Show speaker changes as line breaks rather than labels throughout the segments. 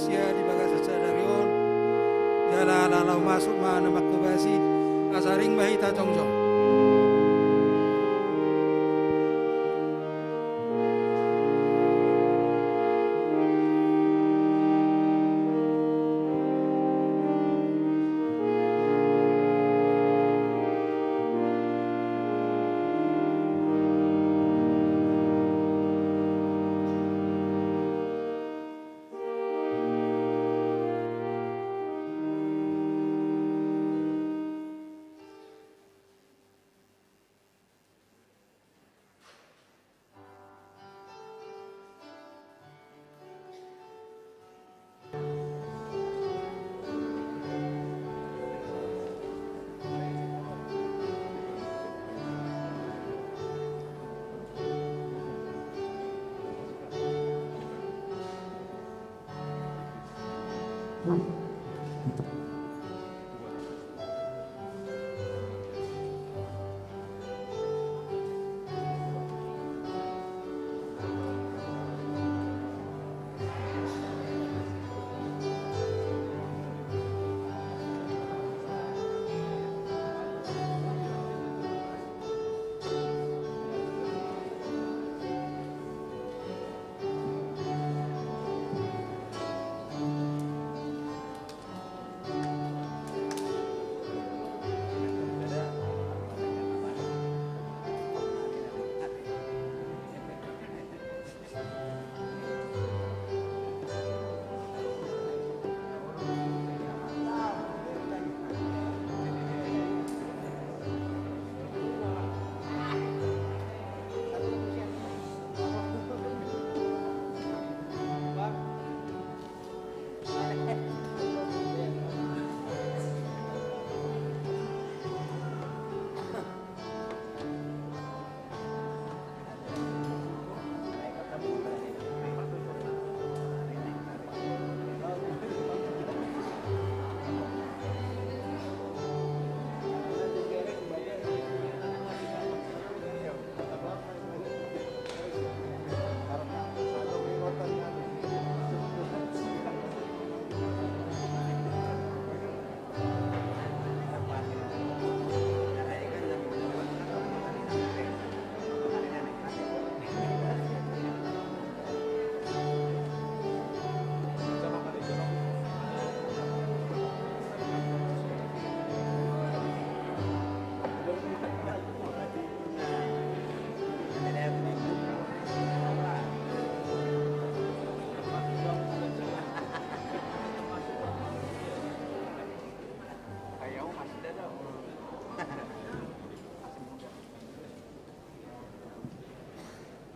sia di bagas sadarion yala la masuk mana makubasi asaring mahita jongjong.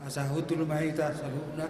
Asahutul mahita saluna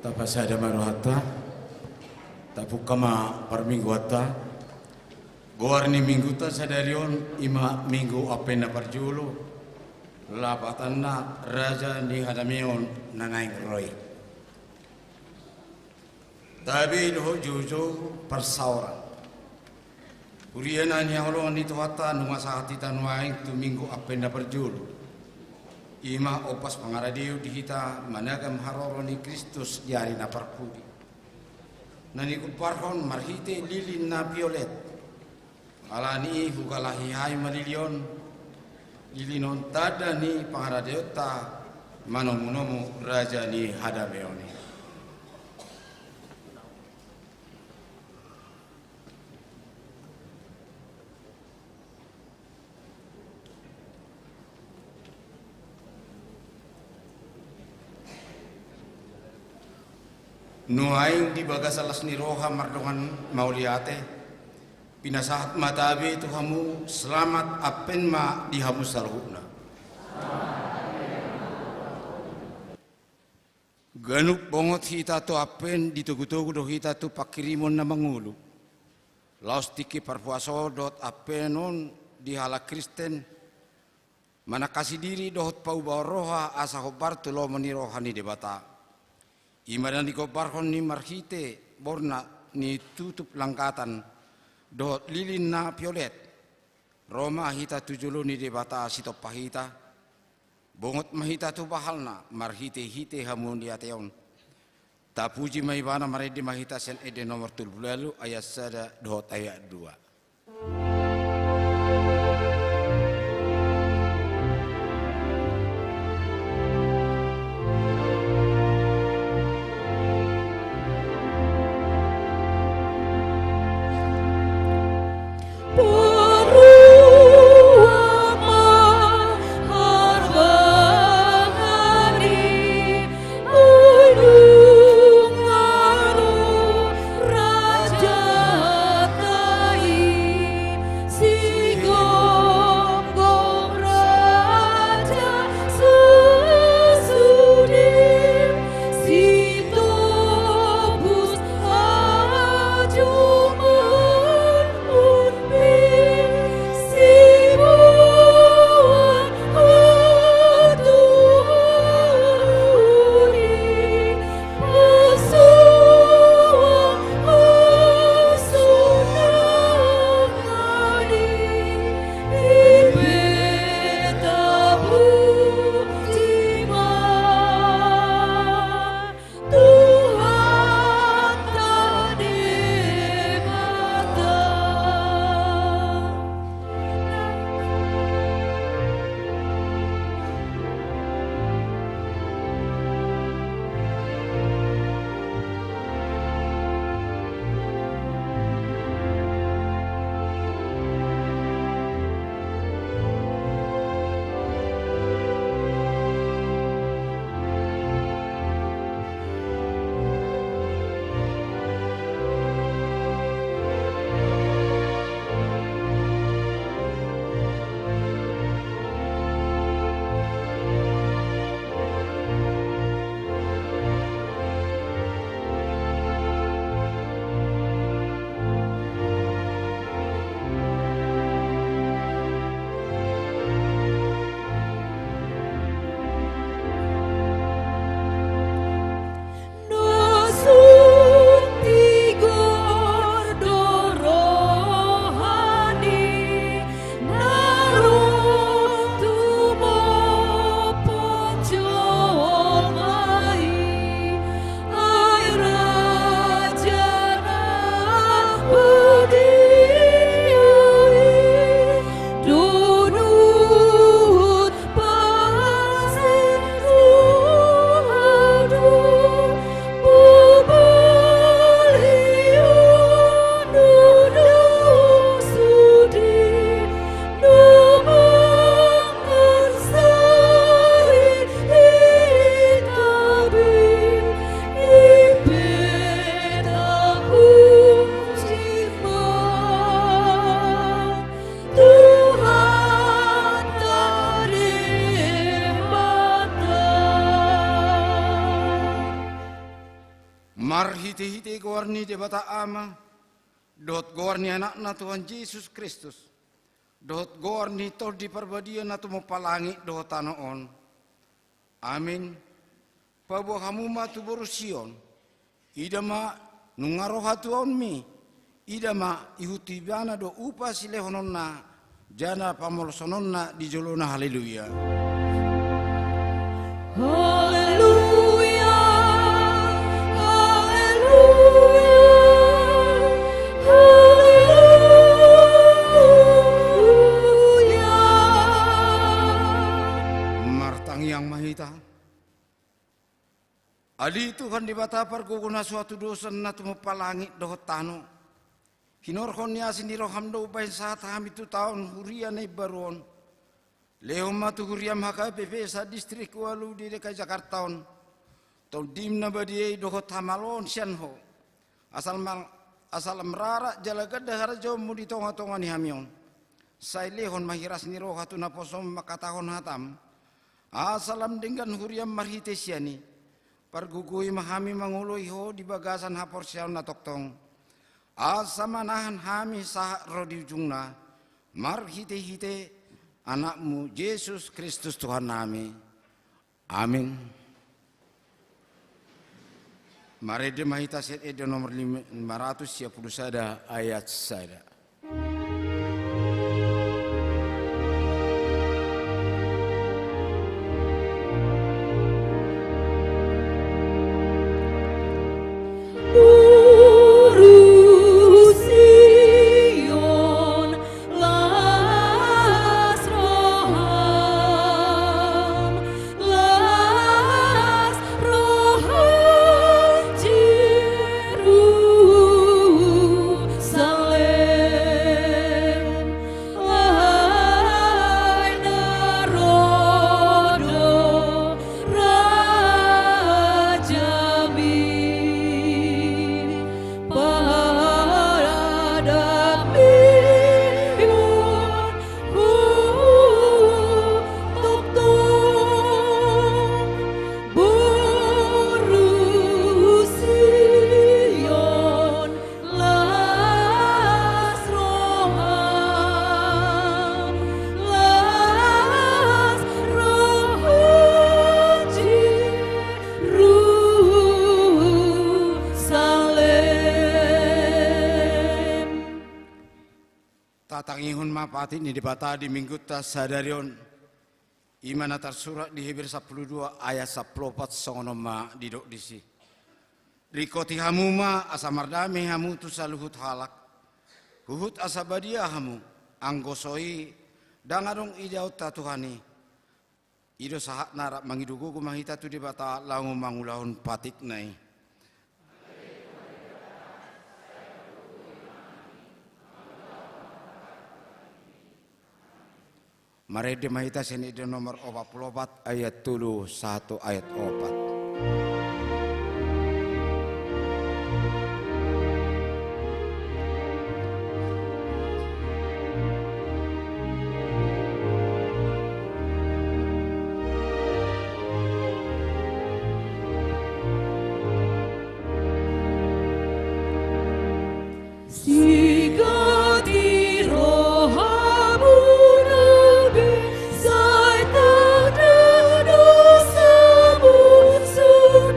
Tapasada marohata, tapukama parminggu hatta, goarni minggu ta sadarion ima minggu apena parjulu, lapatanna raja ni hadamion nanaing roy. Tapi doh jujo persauran. Uriana ni holong ni tuhata numa sahati tanuaing tu minggu apena parjulu. Ima opas pangaradiu dihita managam haroro ni Kristus diari na parpudi. Nani kuparhon marhite lilin na violet. Alani hukalahi hai malilion. Lilinon tada ni pangaradiu ta manomu raja ni hadameoni. Nuaing di bagasalas ni roha mardongan mauliate pinasahat matabi tuhamu selamat apen ma dihamu salhuna ganuk bongot hita to apen ditugu-tugu do hita tu pakirimon na mangulu laos tiki parpuaso dot apenon di hala Kristen mana kasih diri dohot pau bawa roha asa hobar tu lo meni rohani debata. Imadan di koparhon ni marhite borna ni tutup langkatan dot lilin na violet Roma hita tujulu ni debata sitop pahita bongot mahita tu bahalna marhite hite hamun di ateon tapuji maibana maredi mahita sen ede nomor tulbulalu ayat sada dot ayat 2.
Raja Kai
hite-hite goarni debata ama, dot goarni anakna Tuhan Yesus Kristus, dot goarni tol di perbadian atau mau palangi dot tanoon. Amin. Pabuah kamu matu borusion, idama nungaroha tuon mi, idama ihuti bana do upa silehononna, jana pamolsononna di jolona haleluya.
Haleluya, haleluya, haleluya.
Martang yang mahita. Adi Tuhan di batapar guguna suatu dosa na tumupalangit dohot tano. Hinorhon niya siniroham do upay sa taham itu tahun hurian ay baron. Lehom matu huriam haka pepe sa distrik walu di DKI Jakarta on. Tol dim na badiyay dohot hamalon siyan ho. Asal merara jalagad dahara jom mo di tonga-tonga ni hamion. Say lehon mahiras ni roh hatu na posom makatahon hatam. Asalam dengan huriam marhite siyani. Pargugui mahami manguloy ho di bagasan hapor siyaw na toktong. Asa manahan hami sa rodi ujungna. Marhite-hite anakmu Yesus Kristus Tuhan nami. Amin. Mari demahita set edo nomor 510 sada ayat sada. Tatangihun mapati ni dibata di minggu tas sadarion imana tersurat di Hebrew 12 ayat 14 sonoma didok disi. Rikoti hamuma asamardame hamu tu saluhut halak. Huhut asabadia hamu anggosoi dangarong idau tatuhani. Ido sahat narak mangidugu kumahita tu dibata langu mangulahun patik nai. Mari demahita sini di nomor 44 ayat 1 ayat 4.
So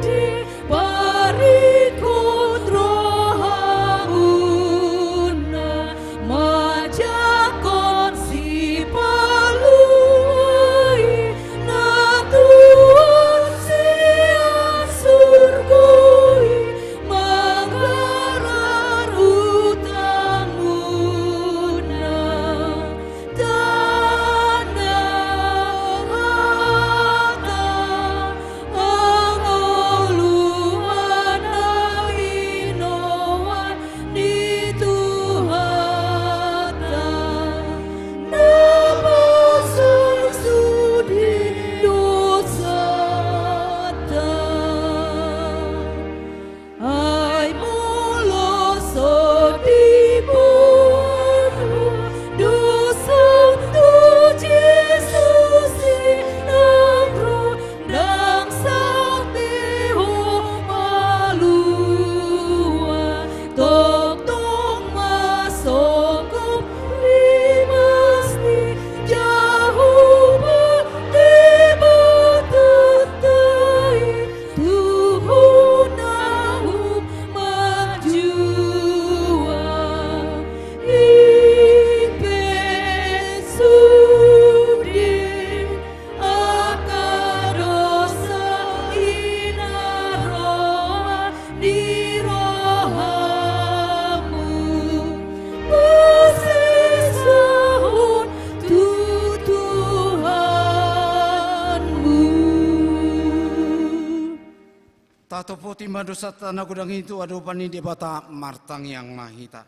Patopoti madosa tanah gudang itu adopani di bata martang yang mahita.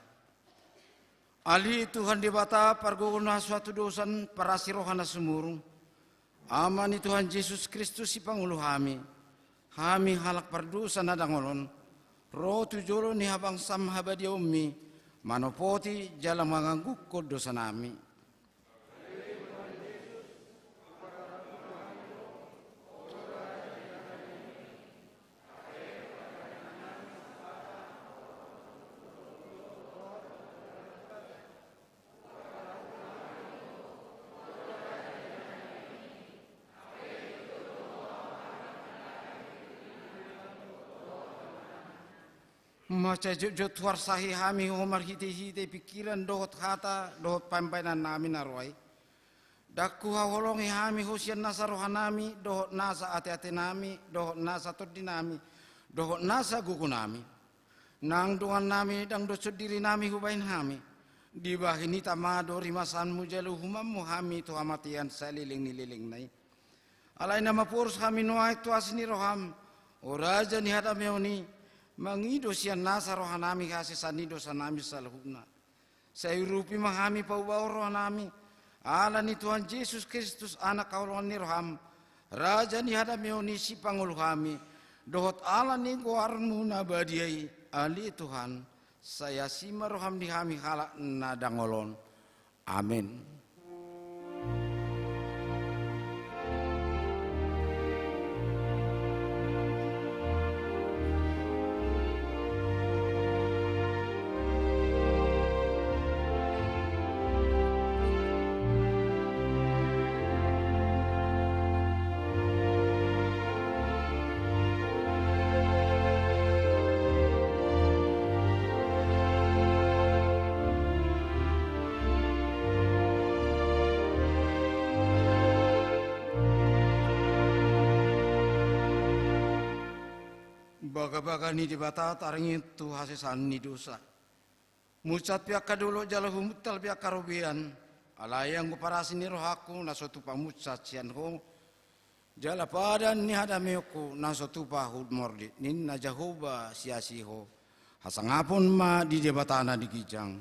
Ali Tuhan di bata pargona suatu dosan parasi rohana semurung. Amani Tuhan Yesus Kristus si pangulu hami. Hami halak pardusa nadangolon. Roh tujolo ni habang sam habadia ummi. Manopoti jalan mengangguk dosa nami. Maca jujut warsahi hami homar hite pikiran dohot hata dohot pampainan nami narwai. Dakku hawolongi hami husian nasa rohanami dohot nasa ate nami dohot nasa todinami dohot nasa gugu nami. Nang dungan nami dang dosud diri nami hubain hami. Di bahini tamado rimasan mujalu humammu hami tu hamatian saliling nililing nai. Alai nama purus hami nuai tu asni roham. Oraja ni hada meoni. Mangido siya nasa rohanami kasi sanido sa nami salhubna. Sa irupi mahami paubaw rohanami. Ala ni Tuhan Yesus Kristus anak kaulon ni roham. Raja ni hadameoni si panguluhami. Dohot ala ni goarmu nabadiai. Ali Tuhan saya sima roham di hami halak nadangolon. Amin. Baga-baga ni di bata taring itu hasisan ni dosa. Mucat pihak kadulu jala humutal pihak karubian. Alayang guparasi ni rohaku nasotu pamucat sian ho. Jala padan ni hadameoku nasotu pahud mordi. Nin na Jehovah siasi ho. Hasangapun ma di debatana di kijang.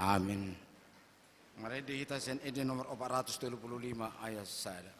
Amin. Mari kita sen ede nomor 435 ayat sada.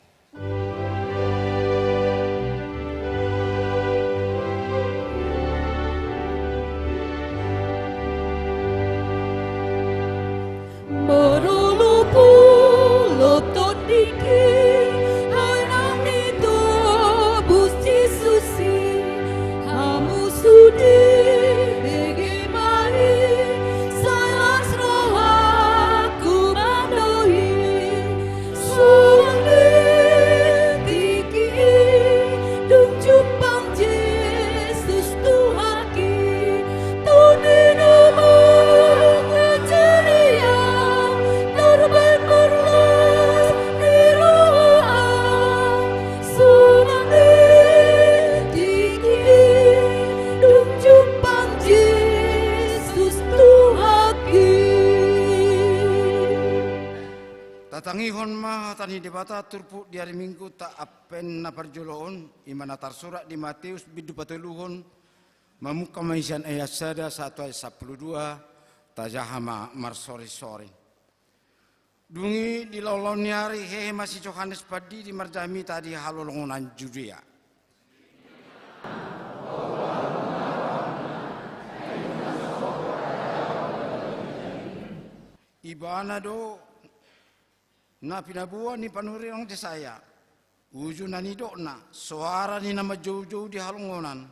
Tangihon mah tani debata turpu di hari Minggu tak apen na parjoloon imana tarsurat di Matius bidu patuluhon mamuka maisian ayat sada 1 ayat 12 tajahama marsori-sori. Dungi di laulon nyari hehe masih Yohanes padi di marjami tadi halolongonan Judea. Ibana do na pinabuan ni panuriang di saya. Uju na ni na suara ni nama jauh-jauh di halongonan.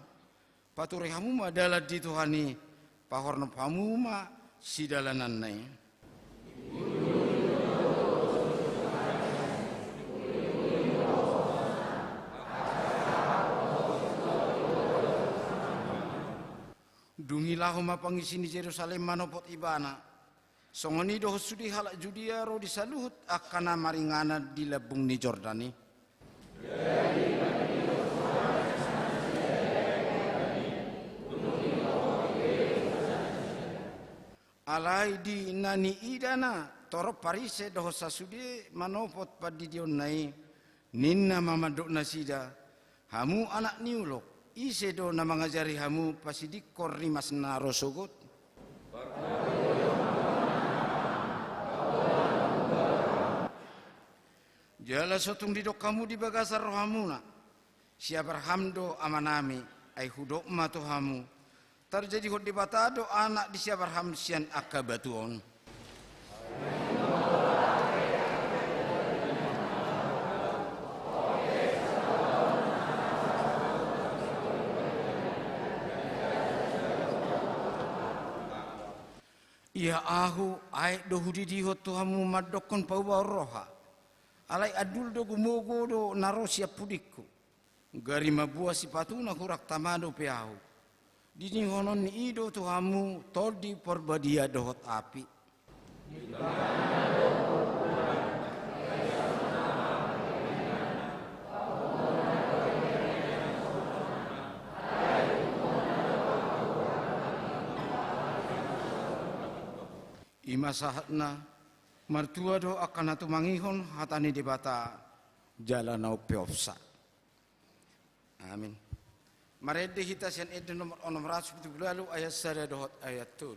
Paturi hamuma adalah di Tuhani. Pahorno hamuma si dalanan nai. Dungilah huma pangisi ni Jerusalem manopot ibana. Songoni doh sudi halak Judea ro disaluhut akana maringana di lebung ni Jordani. Alai di nani idana torop parise doh sasude manopot padi dionai ninna mamadok nasida hamu anak niulok ise do na mangajari hamu pasidikor rimas narosogot. Jala sotung didok kamu di bagasar rohamuna. Siabar hamdo amanami ai hudok mato hamu. Terjadi hod di batado anak di siabar hamsian akabatuon. Ia ahu ai dohudi dihot tuhamu madokon pauba roha. Alai adul do gumogo do narosia pudikku. Gari mabua sipatuna hurak tamado peahu. Dini honon ni ido tuhamu toldi porbadia dohot api. Ima sahatna martua do akan atu mangihon hatani debata jalanau peopsa. Amin. Marede hita sen ede nomor 670 lalu ayat sada dohot ayat tul.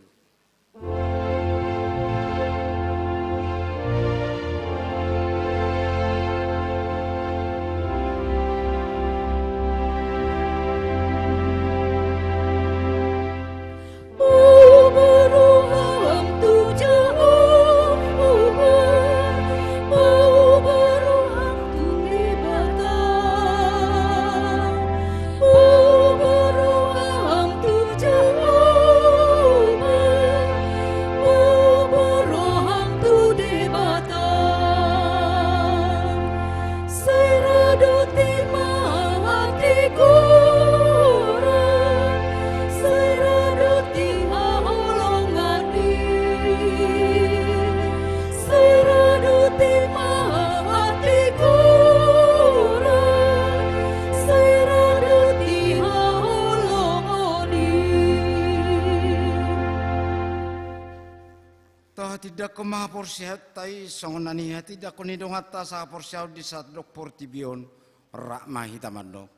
Tidak kemah porsihat tai songonani hati tidak konidong hatta sa porsihat di saat dok portibion rakma hitamandok.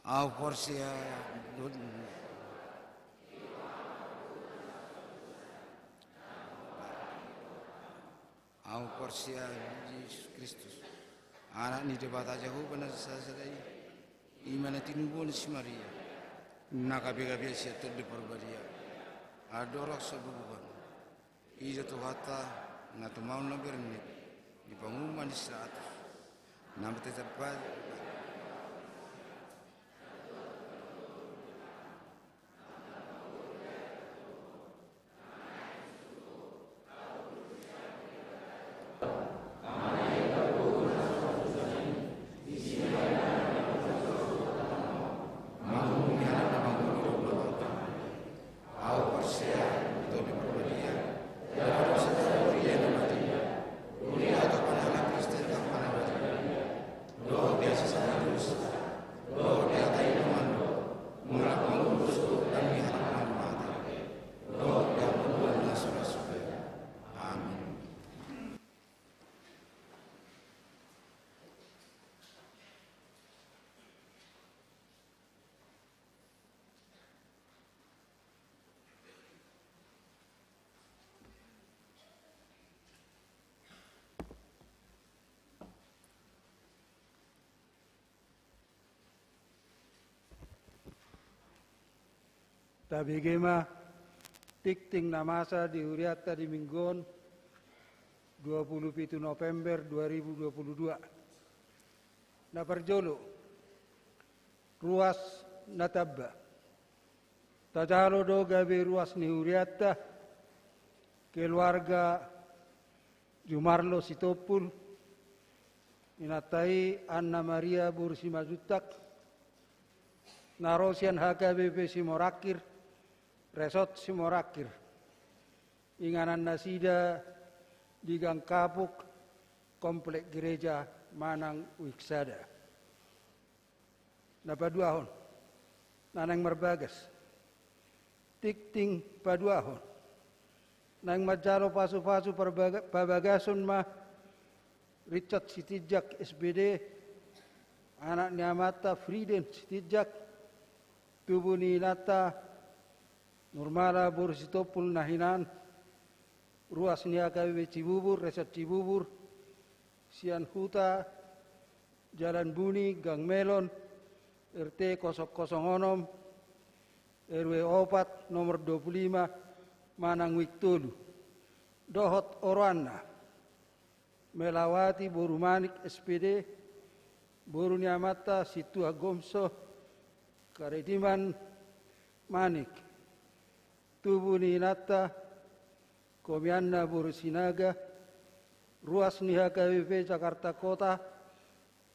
Au porsihat au porsihat Yesus Kristus. Anak ni debata jauh benar sasadai iman tinubun si Maria. Nakabi-kabi siatur di perbadia. Adorak sebubukan. Ija tu hata na tu mau na bernit di pengumuman di 100 nama tetap
Tabigema tikting namasa di Huriata di Minggon 27 November 2022. Naparjolo ruas natabba. Tajalo do gabe ruas ni Huriata keluarga Jumarlo Sitopul inatai Anna Maria Bursimazutak narosian HKBP Simorakir Resort Simorakir inganan nasida di Gang Kapuk Komplek Gereja Manang Wiksada. Napaduahon nanang merbagas tikting paduahon nang majalo pasu-pasu pabagasun mah Richard Sitijak SBD anak Nyamata Friden Sitijak tubuh ni nata normala borsitopul nahinan ruas ni AKBP Cibubur, Resort Cibubur, Sian Huta, Jalan Buni, Gang Melon, RT 006, RW 4, nomor 25, Manang Wiktulu, Dohot Orwana, Melawati Borumanik SPD, Boru Nyamata Situa Gomso, Karediman Manik, Tubuh Ninata, Komianna Borusinaga, Ruas Niha KBP Jakarta Kota,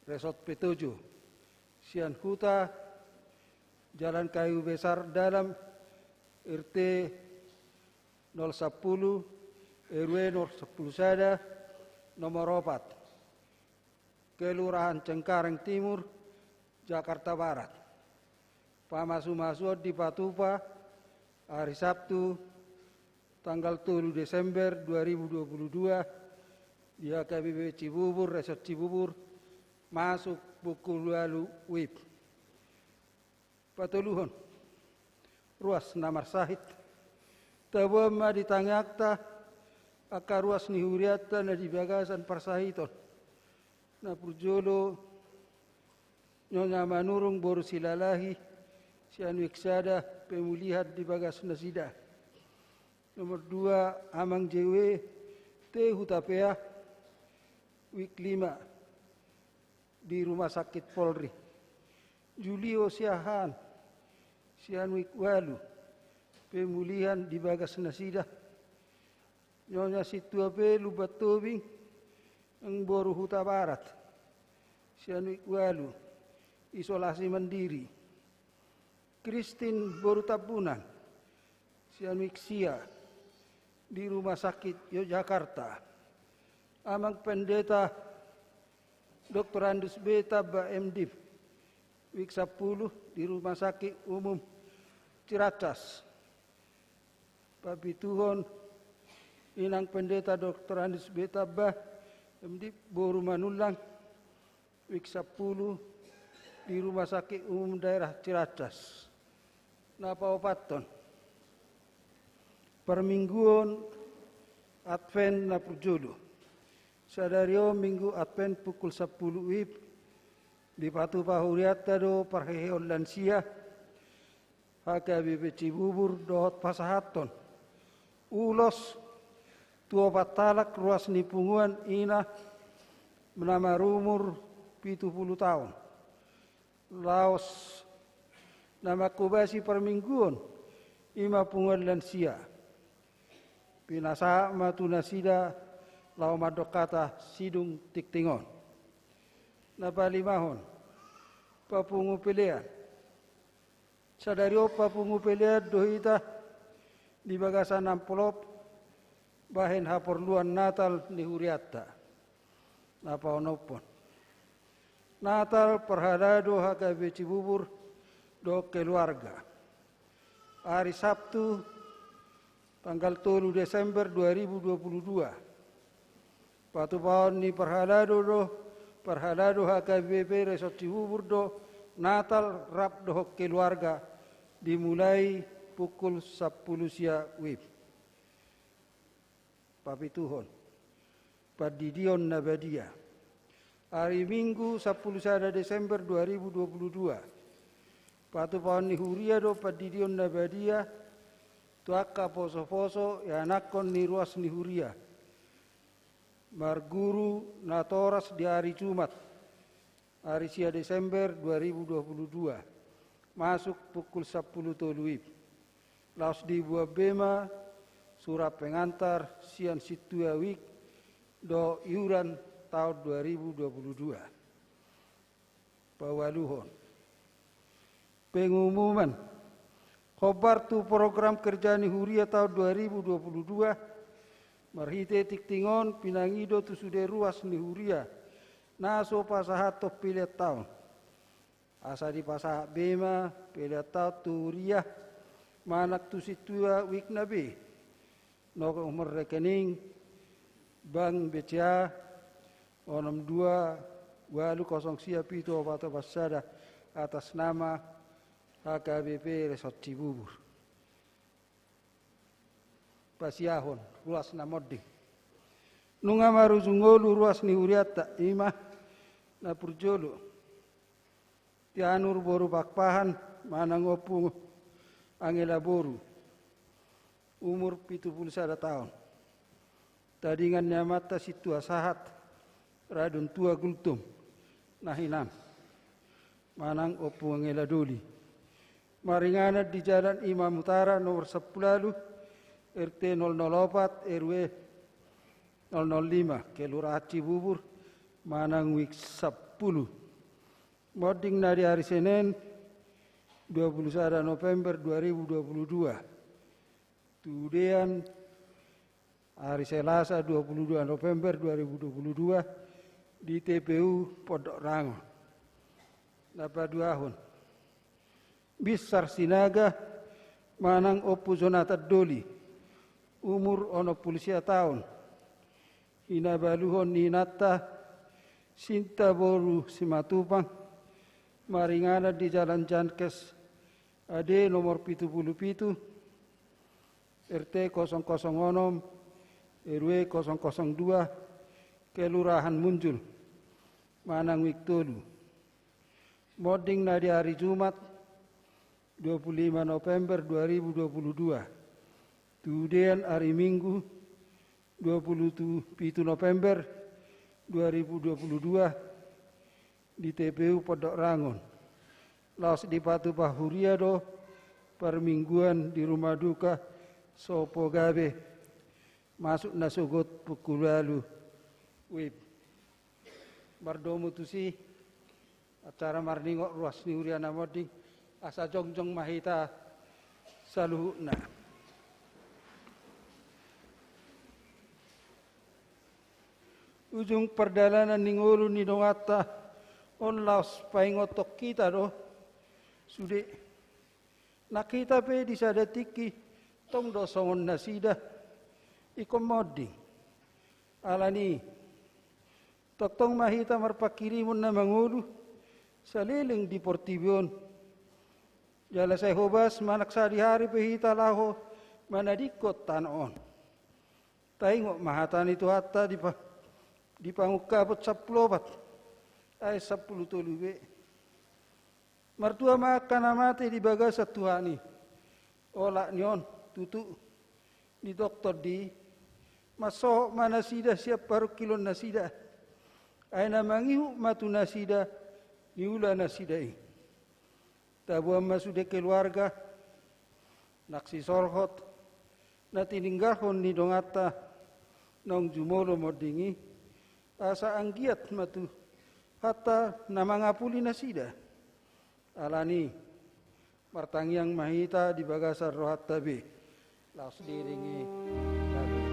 Resort P7, Sian Huta, Jalan Kayu Besar Dalam, RT 010, RW 010 Sada, nomor 4, Kelurahan Cengkareng Timur, Jakarta Barat. Pamasu-masu di Patupa, hari Sabtu, tanggal 7 Desember 2022, di AKBP Cibubur, Resort Cibubur, masuk pukul 2 WIB. Patuluhon, ruas Namar Sahid, tabama di Tangakta, aka ruas ni Huriata na di Bagasan Parsahiton, na Purjolo, Nyonya Manurung Boru Silalahi, Sian Wiksada, pemulihan di Bagas Nasida. Nomor 2, Amang JW, T. Hutapea, Wik 5, di Rumah Sakit Polri. Julio Siahan, Sian Wik Walu, pemulihan di Bagas Nasida. Nyonya Situa P. Lubat Tobing, Ang Boru Huta Barat. Sian Wik Walu, isolasi mandiri. Christine Boru Tabunan, Sian Wik Sia, di Rumah Sakit Yogyakarta. Amang Pendeta Dr. Andus Beta BMD Wik 10 di Rumah Sakit Umum Ciracas. Papituhon Inang Pendeta Dr. Andus Beta BMD Boru Manulang Wik 10 di Rumah Sakit Umum Daerah Ciracas. Napa opaton permingguan Advent na Purjolo. Sadario Minggu Advent pukul 10 WIB di Patupa Huriata do Parheheon Lansia AKBP Cibubur dohot pasahaton. Ulos tua patalak ruas nipunguan ina menama rumur 70 tahun. Laos nama kubasi permingguan ima punguan lansia. Pinasa matunasida lau madokata sidung tiktingon. Napalimahon papungu pelean. Sadario papungu pelean dohita di Bagasan Ampolop bahen haporluan Natal ni Huriata. Napaonopon. Natal perhadado HKB Cibubur do keluarga. Hari Sabtu tanggal 7 Desember 2022. Patupaon ni perhalado HKBP Resort Cibubur do Natal rap do keluarga dimulai pukul 10 sia WIB. Papituhon Padidion Nabadia. Hari Minggu 10 Desember 2022. Patupaon ni Huria do Padidion Nabadia tuaka poso-poso ya nakon ni ruas ni Huria. Marguru Natoras di hari Jumat, hari sia Desember 2022, masuk pukul 10 toluib. Laos di Buah Bema, surat pengantar sian situa wik do iuran tahun 2022. Pawaluhon. Pengumuman khobar tu program kerja ni Huria tahun 2022 marhite tiktingon pinangido tu sude ruas ni Huria naso pasahat to pilet tahun asa di pasahat bema pilet tahun tu Huria manak tu situa wik nabi no umur rekening Bank BCA 62 walu kosong siap itu obat basada atas nama HKBP Resort Cibubur. Pasiahon, ruas namoding. Nunga maruzungolu ruas ni uriata imah na purjolo. Tianur boru bakpahan manang opung angela boru. Umur 71 tahun. Tadingan nyamata situa sahat radun tua gultum nahinam. Manang opung angela doli. Maringana di Jalan Imam Utara nomor 10 RT 004 RW 005 Kelurahan Cibubur Manang Wik 10. Moding dari hari Senin 21 November 2022. Kemudian hari Selasa 22 November 2022 di TPU Pondok Rangon. Dapat 2 tahun. Bisar Sinaga Manang Opu Zonata Doli umur ono pulusia tahun. Hinabaluhon Ninata Sinta Boru Simatupang Maringana di Jalan Jankes AD nomor 77 RT 006 RW 002 Kelurahan Munjul Manang Wiktolu. Moding na di hari Jumat 25 November 2022. Kemudian hari Minggu 27 November 2022 di TPU Pondok Rangon. Laos di Patu Bahuriado permingguan di rumah duka Sopo Gabe masuk nasugot pukul lalu wib. Mardomu tusi acara marningok ruas niuriana moding asa jongjong mahita saluhuna. Ujung perdalanan ningulu ni dongata on laos paingotok kita do sude nakita pe disadatiki tong dosongon nasida ikomoding alani toktong mahita marpakirimun na mangulu saliling di Portibion. Jala saya hobas manak sehari-hari pehita laho manadikot tanon. Taingok mahatan itu hatta di pangukapot 10 ay 10 tuluwe. Martua makan amate di bagas Tuhani. Ola nyon tutu di doktor di maso manasida siap paru kilon nasida. Ay namangihu matu nasida niula nasidai. Tabuan masude keluarga naksi sorhot na tininggalhon ni dongata nong jumolo modingi asa anggiat matu hatta namangapuli nasida alani martangiang mahita di bagasar rohat tabi laos diringi tabi.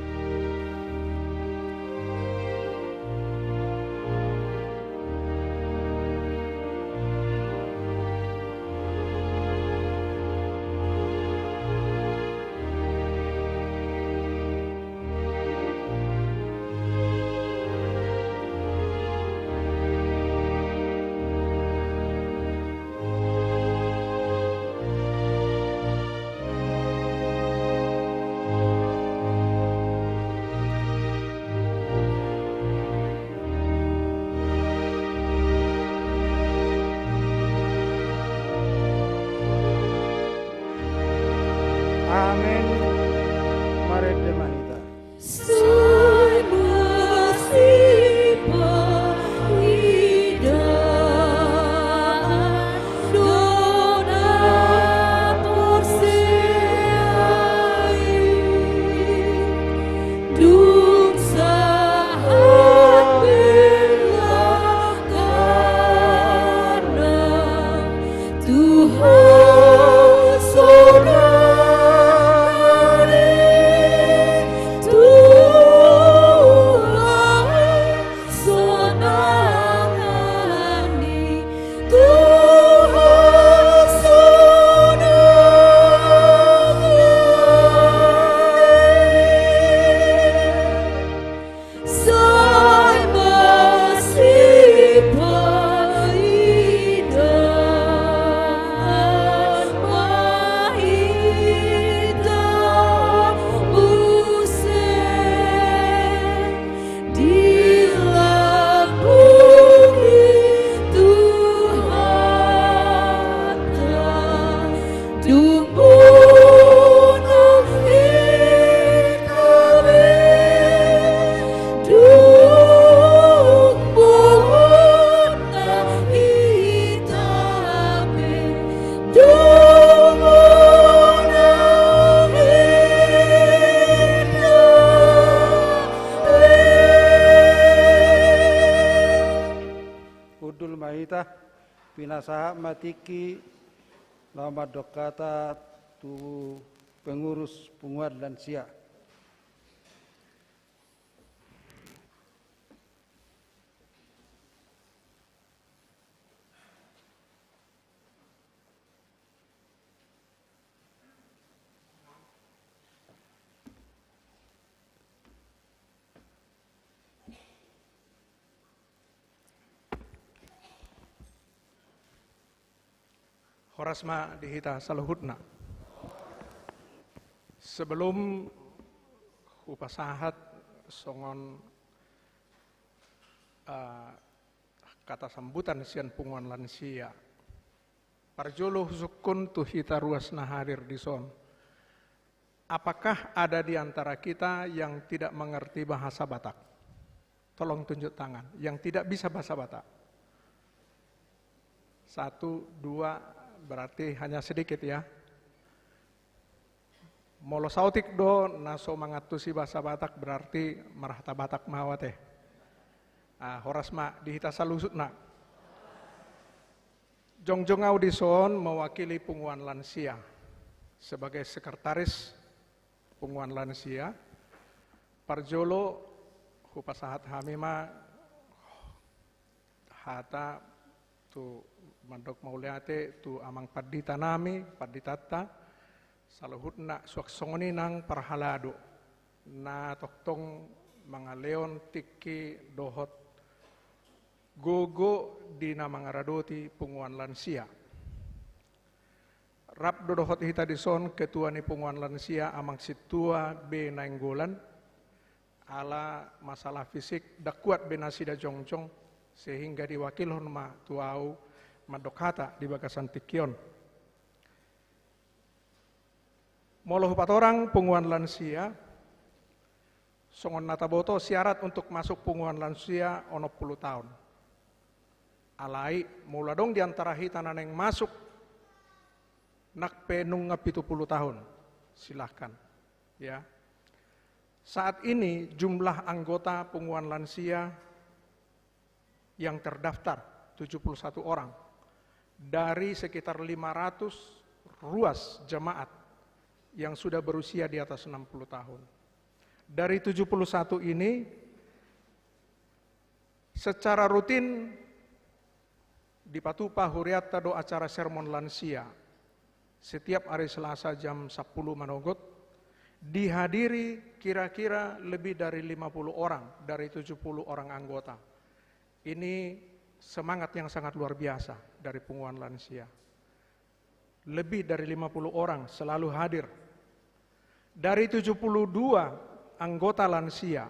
mahita pinasaha matiki nama dokata tu pengurus penguat lansia.
Horasma dihita saluhutna. Sebelum upasahat songon kata sambutan sian punguan lansia. Parjolo sukun tu hita ruasna hadir di son. Apakah ada di antara kita yang tidak mengerti bahasa Batak? Tolong tunjuk tangan. Yang tidak bisa bahasa Batak. 1, 2, berarti hanya sedikit ya. Molo sautik do naso mangatusi bahasa Batak berarti marahta Batak mahawate. Horasma dihita salusutna. Jongjong Audison mewakili punguan lansia sebagai sekretaris punguan lansia. Parjolo hupasahat hamima hata tu mandok mauliate tu amang padita nami paditata saluhutna suaksongoni nang parhalado na toktong mga leon tiki dohot gogo di namangaradoti punguan lansia. Rap dohot hita dison ketua ni punguan lansia amang situa be nainggolan ala masalah fisik dakuat benasida jongjong sehingga diwakilhon ma tuau madokata di bagasan tikion. Molo hupat orang punguan lansia, songon nataboto syarat untuk masuk punguan lansia ono 10 tahun. Alai mula dong diantara hita naneng masuk nak penung 70 tahun. Silahkan. Ya. Saat ini jumlah anggota punguan lansia yang terdaftar 71 orang. Dari sekitar 500 ruas jemaat yang sudah berusia di atas 60 tahun. Dari 71 ini, secara rutin di Patupa Huriatta do acara sermon lansia, setiap hari Selasa jam 10 manogot, dihadiri kira-kira lebih dari 50 orang dari 70 orang anggota. Ini semangat yang sangat luar biasa dari punguan lansia. Lebih dari 50 orang selalu hadir. Dari 72 anggota lansia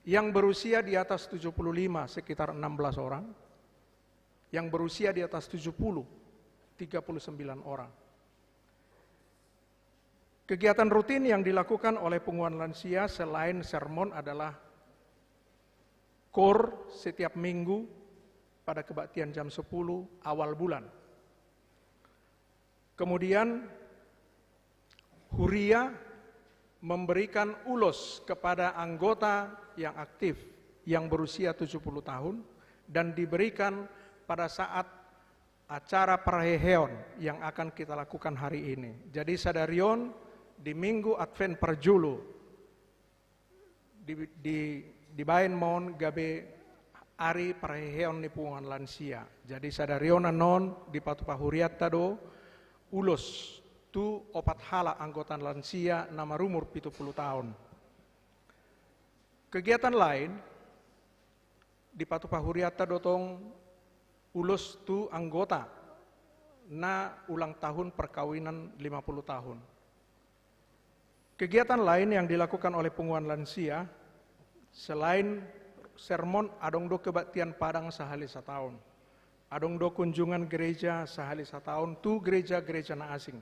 yang berusia di atas 75 sekitar 16 orang, yang berusia di atas 70 39 orang. Kegiatan rutin yang dilakukan oleh punguan lansia selain sermon adalah KOR setiap minggu pada kebaktian jam 10 awal bulan. Kemudian Huria memberikan ulos kepada anggota yang aktif yang berusia 70 tahun dan diberikan pada saat acara Praheheon yang akan kita lakukan hari ini. Jadi sadarion di minggu Advent Parjolo di Baen Mon gabe Ari Praheheon ni punguan lansia. Jadi sadariona non di Patupa Huriatta do ulos tu opat hala anggota lansia nama rumur 70 tahun. Kegiatan lain di Patupa Huriatta do tong ulos tu anggota na ulang tahun perkawinan 50 tahun. Kegiatan lain yang dilakukan oleh punguan lansia selain sermon adong do kebaktian padang sehali setahun. Adong do kunjungan gereja sehali setahun tu gereja-gereja na asing.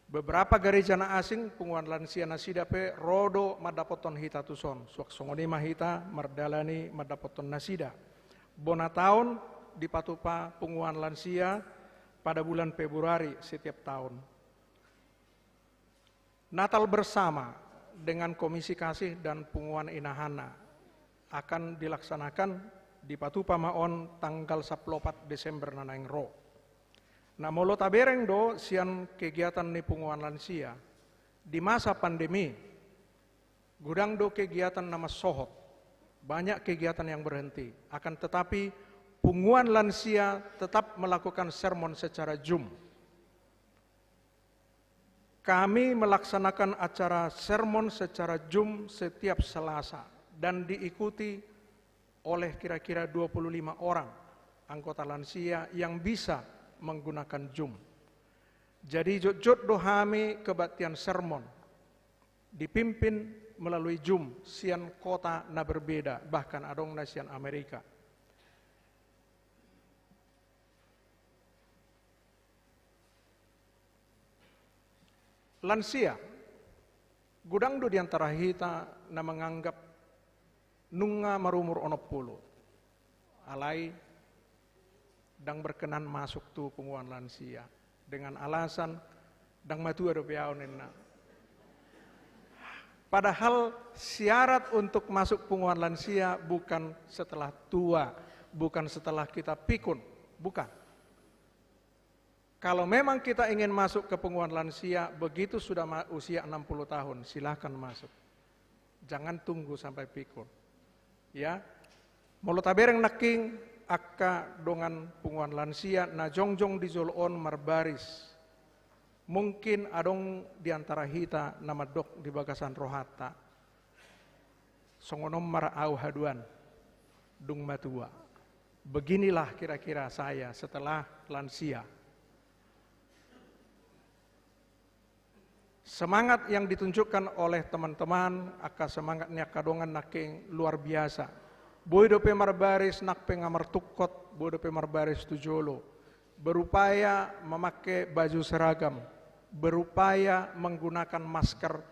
Beberapa gereja na asing punguan lansia na sidape rodo madapoton hita tuson. Suaksongoni mahita mardalani madapoton nasida. Bona tahun di Patupa punguan lansia pada bulan Februari setiap tahun. Natal bersama dengan Komisi Kasih dan Punguan Inahana akan dilaksanakan di Patupa Maon tanggal 14 Desember nanaing ro. Nah molo tabereng do sian kegiatan ni punguan lansia di masa pandemi gudang do kegiatan nama sohot, banyak kegiatan yang berhenti. Akan tetapi punguan lansia tetap melakukan sermon secara Zoom. Kami melaksanakan acara sermon secara Zoom setiap Selasa dan diikuti oleh kira-kira 25 orang anggota lansia yang bisa menggunakan Zoom. Jadi jod dohami kebaktian sermon dipimpin melalui Zoom sian kota na berbeda, bahkan adong na sian Amerika. Lansia, gudang do diantara hita na menganggap nunga marumur 60. Alai dang berkenan masuk tu punguan lansia dengan alasan dang matua do piaonen na. Padahal syarat untuk masuk punguan lansia bukan setelah tua, bukan setelah kita pikun, bukan. Kalau memang kita ingin masuk ke punguan lansia, begitu sudah usia 60 tahun, silahkan masuk. Jangan tunggu sampai pikun. Ya, molo tabereng naking akka dongan punguan lansia na jongjong di jolon marbaris. Mungkin adong diantara hita nama dok di bagasan rohata. Songonom mara au haduan dung matua. Beginilah kira-kira saya setelah lansia. Semangat yang ditunjukkan oleh teman-teman, aka semangatnya kadongan naking luar biasa. Boy dope marbaris nak pengamar tukot, boy dope marbaris tujolo. Berupaya memakai baju seragam, berupaya menggunakan masker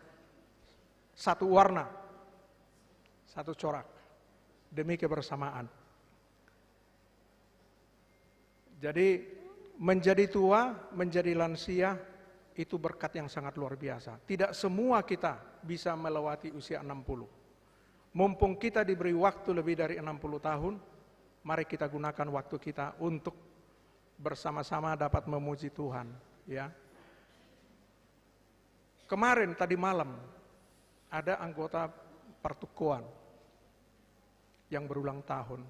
satu warna, satu corak, demi kebersamaan. Jadi menjadi tua, menjadi lansia, itu berkat yang sangat luar biasa. Tidak semua kita bisa melewati usia 60. Mumpung kita diberi waktu lebih dari 60 tahun, mari kita gunakan waktu kita untuk bersama-sama dapat memuji Tuhan. Ya. Kemarin tadi malam ada anggota pertukuan yang berulang tahun.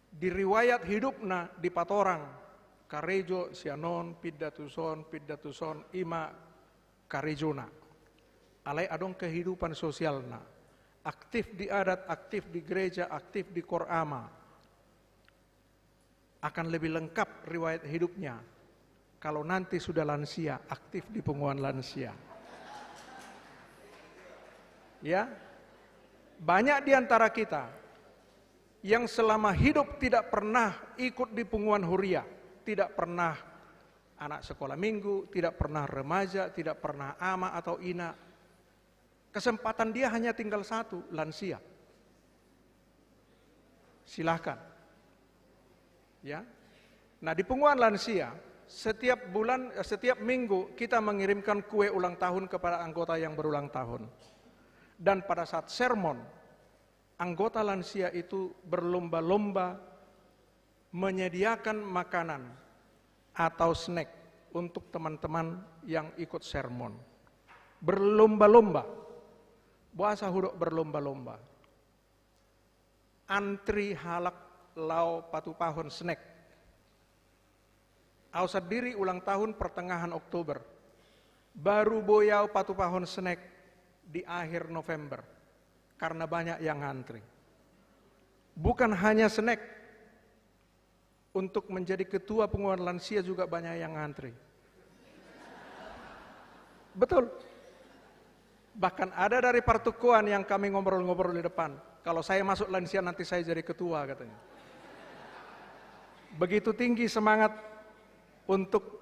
Di riwayat hidupna di Patorang, Karejo sianon piddatuson ima karejona. Alai adong kehidupan sosialna. Aktif di adat, aktif di gereja, aktif di korama. Akan lebih lengkap riwayat hidupnya kalau nanti sudah lansia, aktif di punguan lansia. Ya. Banyak di antara kita yang selama hidup tidak pernah ikut di punguan huria. Tidak pernah anak sekolah minggu, tidak pernah remaja, tidak pernah ama atau ina. Kesempatan dia hanya tinggal satu, lansia. Silahkan. Ya. Nah di punguan lansia, setiap bulan, setiap minggu kita mengirimkan kue ulang tahun kepada anggota yang berulang tahun. Dan pada saat sermon, anggota lansia itu berlomba-lomba menyediakan makanan atau snack untuk teman-teman yang ikut sermon. Berlomba-lomba. Bahasa hudok berlomba-lomba. Antri halak lau patupahon snack. Ausad diri ulang tahun pertengahan Oktober. Baru boyau patupahon snack di akhir November. Karena banyak yang antri. Bukan hanya snack. Untuk menjadi ketua punguan lansia juga banyak yang ngantri. Betul. Bahkan ada dari pertukuan yang kami ngobrol-ngobrol di depan. Kalau saya masuk lansia nanti saya jadi ketua katanya. Begitu tinggi semangat untuk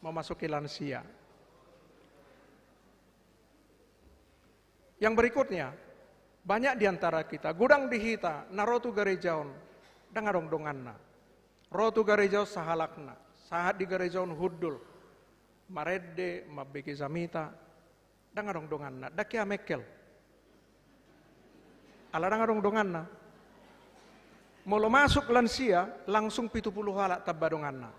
memasuki lansia. Yang berikutnya, banyak di antara kita, gudang dihita, narotu garejaon, dangarong donganna. Rotu garejau sahalakna, sahat di garejaun huddul, maredde, mabeki zamita, dangarong donganna, dakia mekel. Aladang adong donganna. Molo masuk lansia, langsung 70 halak tabba donganna.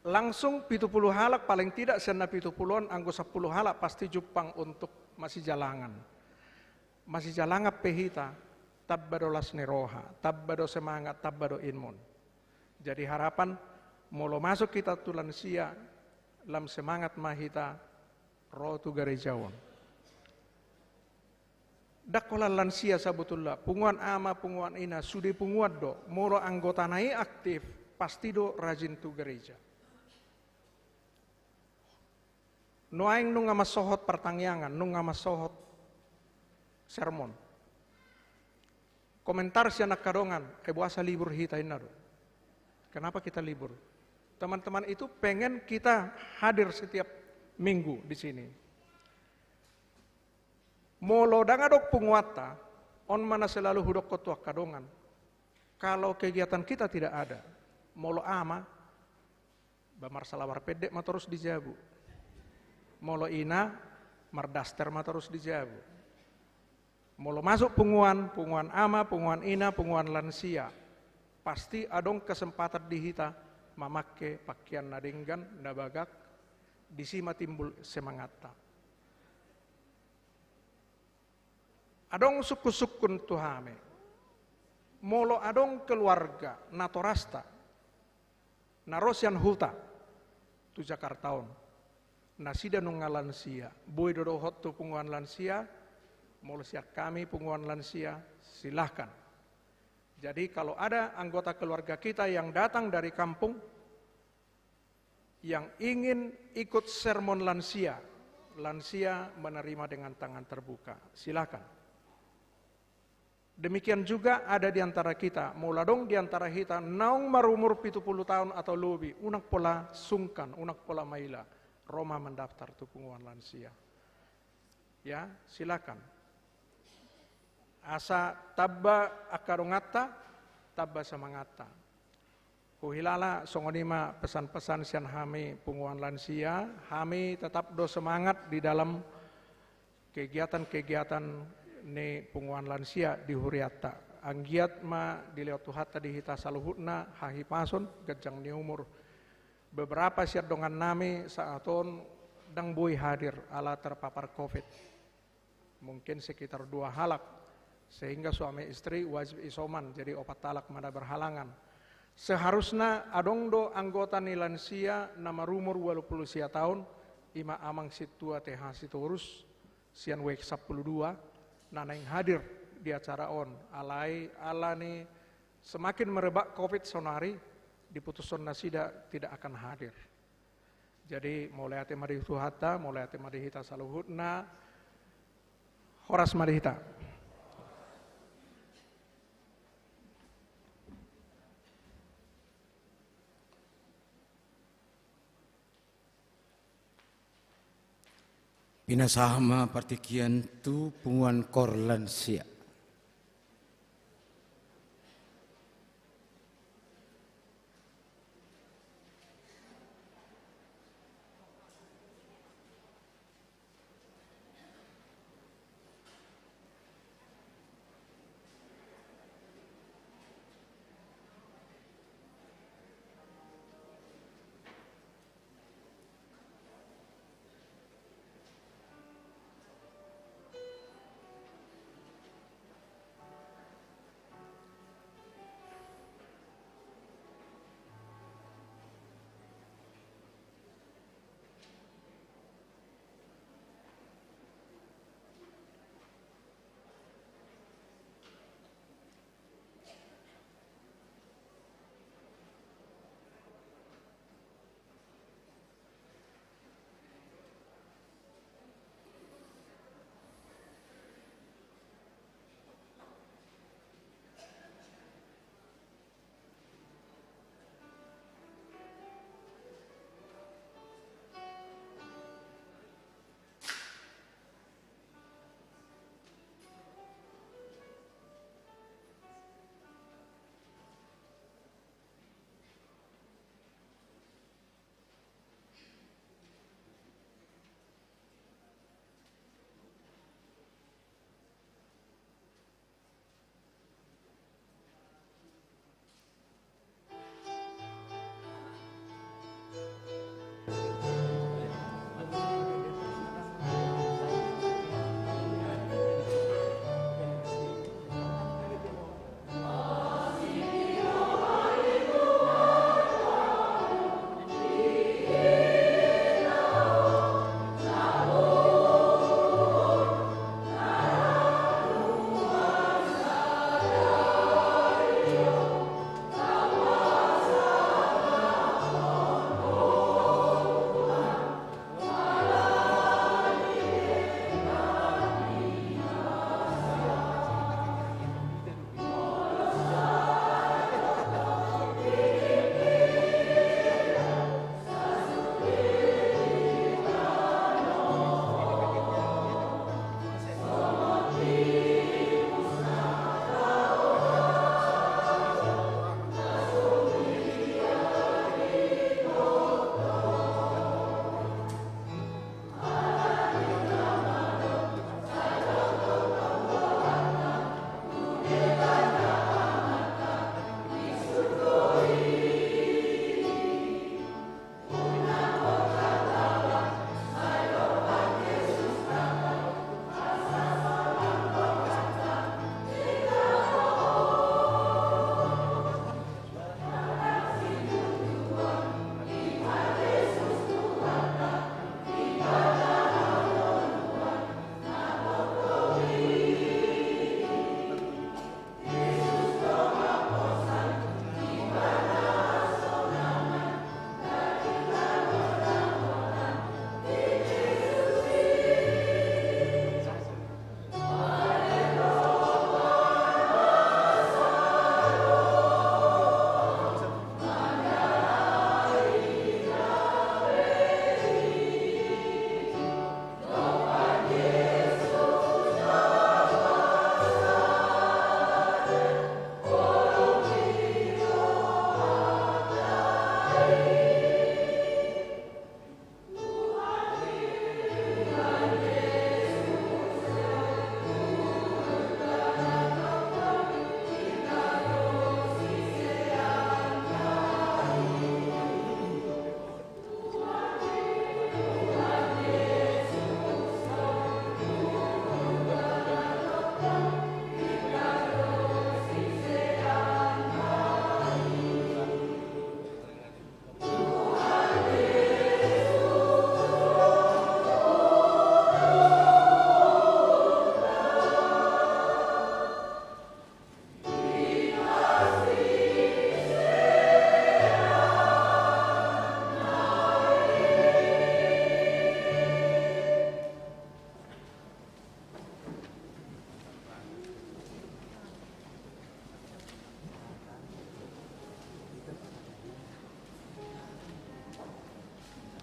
Langsung 70 halak, paling tidak sena 70-an, anggo 10 halak pasti jupang untuk masih jalangan. Masih jalangan pehita, tabba do las neroha, tabba do semangat, tabba do inmun. Jadi harapan, molo masuk kita tu lansia, lam semangat mahita, roh tu garejawon. Dakola lansia sabutullah, punguan ama, punguan ina, sudi punguan do, moro anggota nai aktif, pasti do rajin tu gereja. Noaing nung ngama sohot pertangyangan, nung ngama sohot sermon. Komentar si anak kadongan, buasa libur hita ina do. Kenapa kita libur? Teman-teman itu pengen kita hadir setiap minggu di sini. Molo dangadok punguata, on mana selalu hudok kotua kadongan. Kalau kegiatan kita tidak ada, molo ama, bamar salawar pedek ma terus dijabu. Molo ina, mardaster ma terus dijabu. Molo masuk punguan, punguan ama, punguan ina, punguan lansia. Pasti adong kesempatan dihita, mamakke pakaian nadinggan, nabagak, disima timbul semangata. Adong suku-sukun tuhame, molo adong keluarga natorasta, narosian huta, tu Jakartaon, nasida nunga lansia, boy dodo hot tu punguan lansia, molo siap kami punguan lansia, silahkan. Jadi kalau ada anggota keluarga kita yang datang dari kampung, yang ingin ikut sermon lansia, lansia menerima dengan tangan terbuka, silahkan. Demikian juga ada di antara kita, muladong di antara kita, naung marumur 70 tahun atau lebih, unak pola sungkan, unak pola maila, Roma mendaftar tu punguan lansia. Ya, silakan. Asa tabba akarungata, tabba semangata. Kuhilala songonima pesan-pesan sian hami punguan lansia, hami tetap do semangat di dalam kegiatan-kegiatan ne punguan lansia di huriata. Anggiat ma dilewat tuhata di hita saluhutna hahi pason gajang ni umur beberapa siat dongan nami saaton dang boy hadir ala terpapar COVID. Mungkin sekitar 2 halak sehingga suami istri wajib isoman jadi opat talak mana berhalangan. Seharusnya adong do anggota ni lansia nama rumur 20 sia tahun ima amang situa teh siturus sian wek 12 nana yang hadir di acara on alai ala nih semakin merebak COVID sonari diputusan nasida tidak akan hadir. Jadi mulai ate mari tuhata, mulai ate mari hita saluhutna, horas mari hita.
Pinasahama partikian tu punguan korlansia.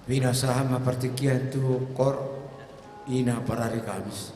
Pinasahama partikian tu kor ina parari Kamis.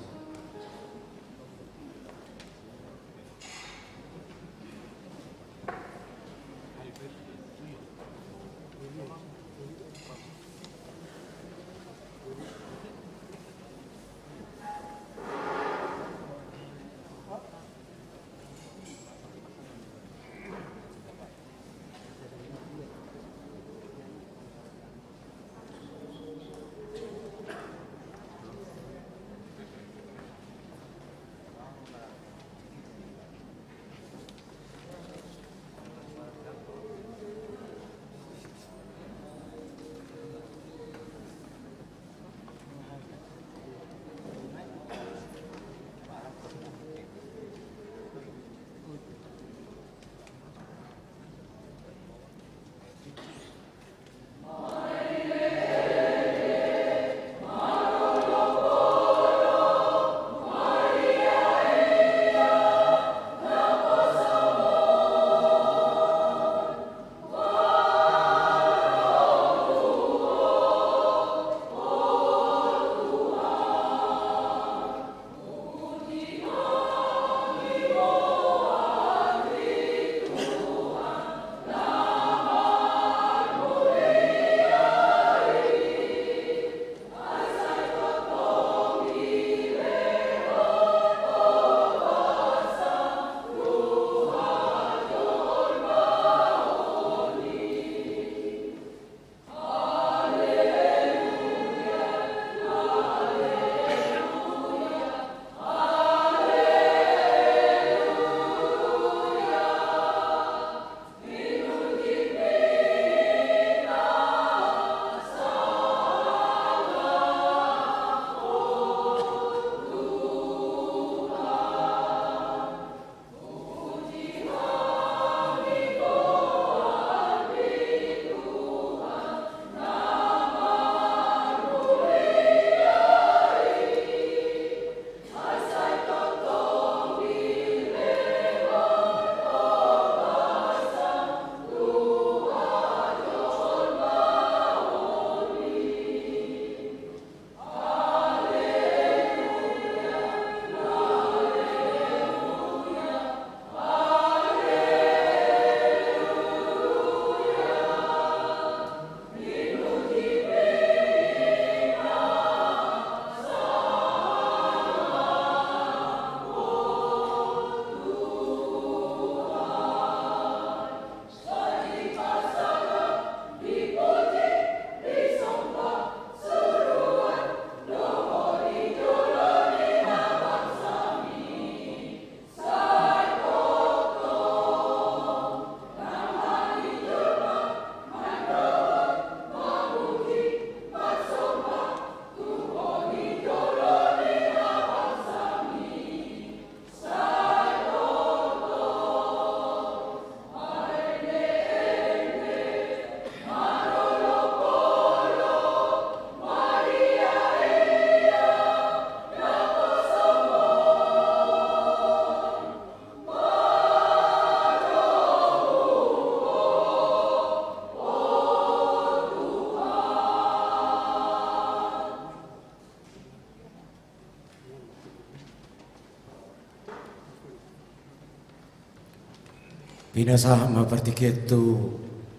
Pinasahama partikettu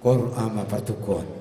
kor ama partukon.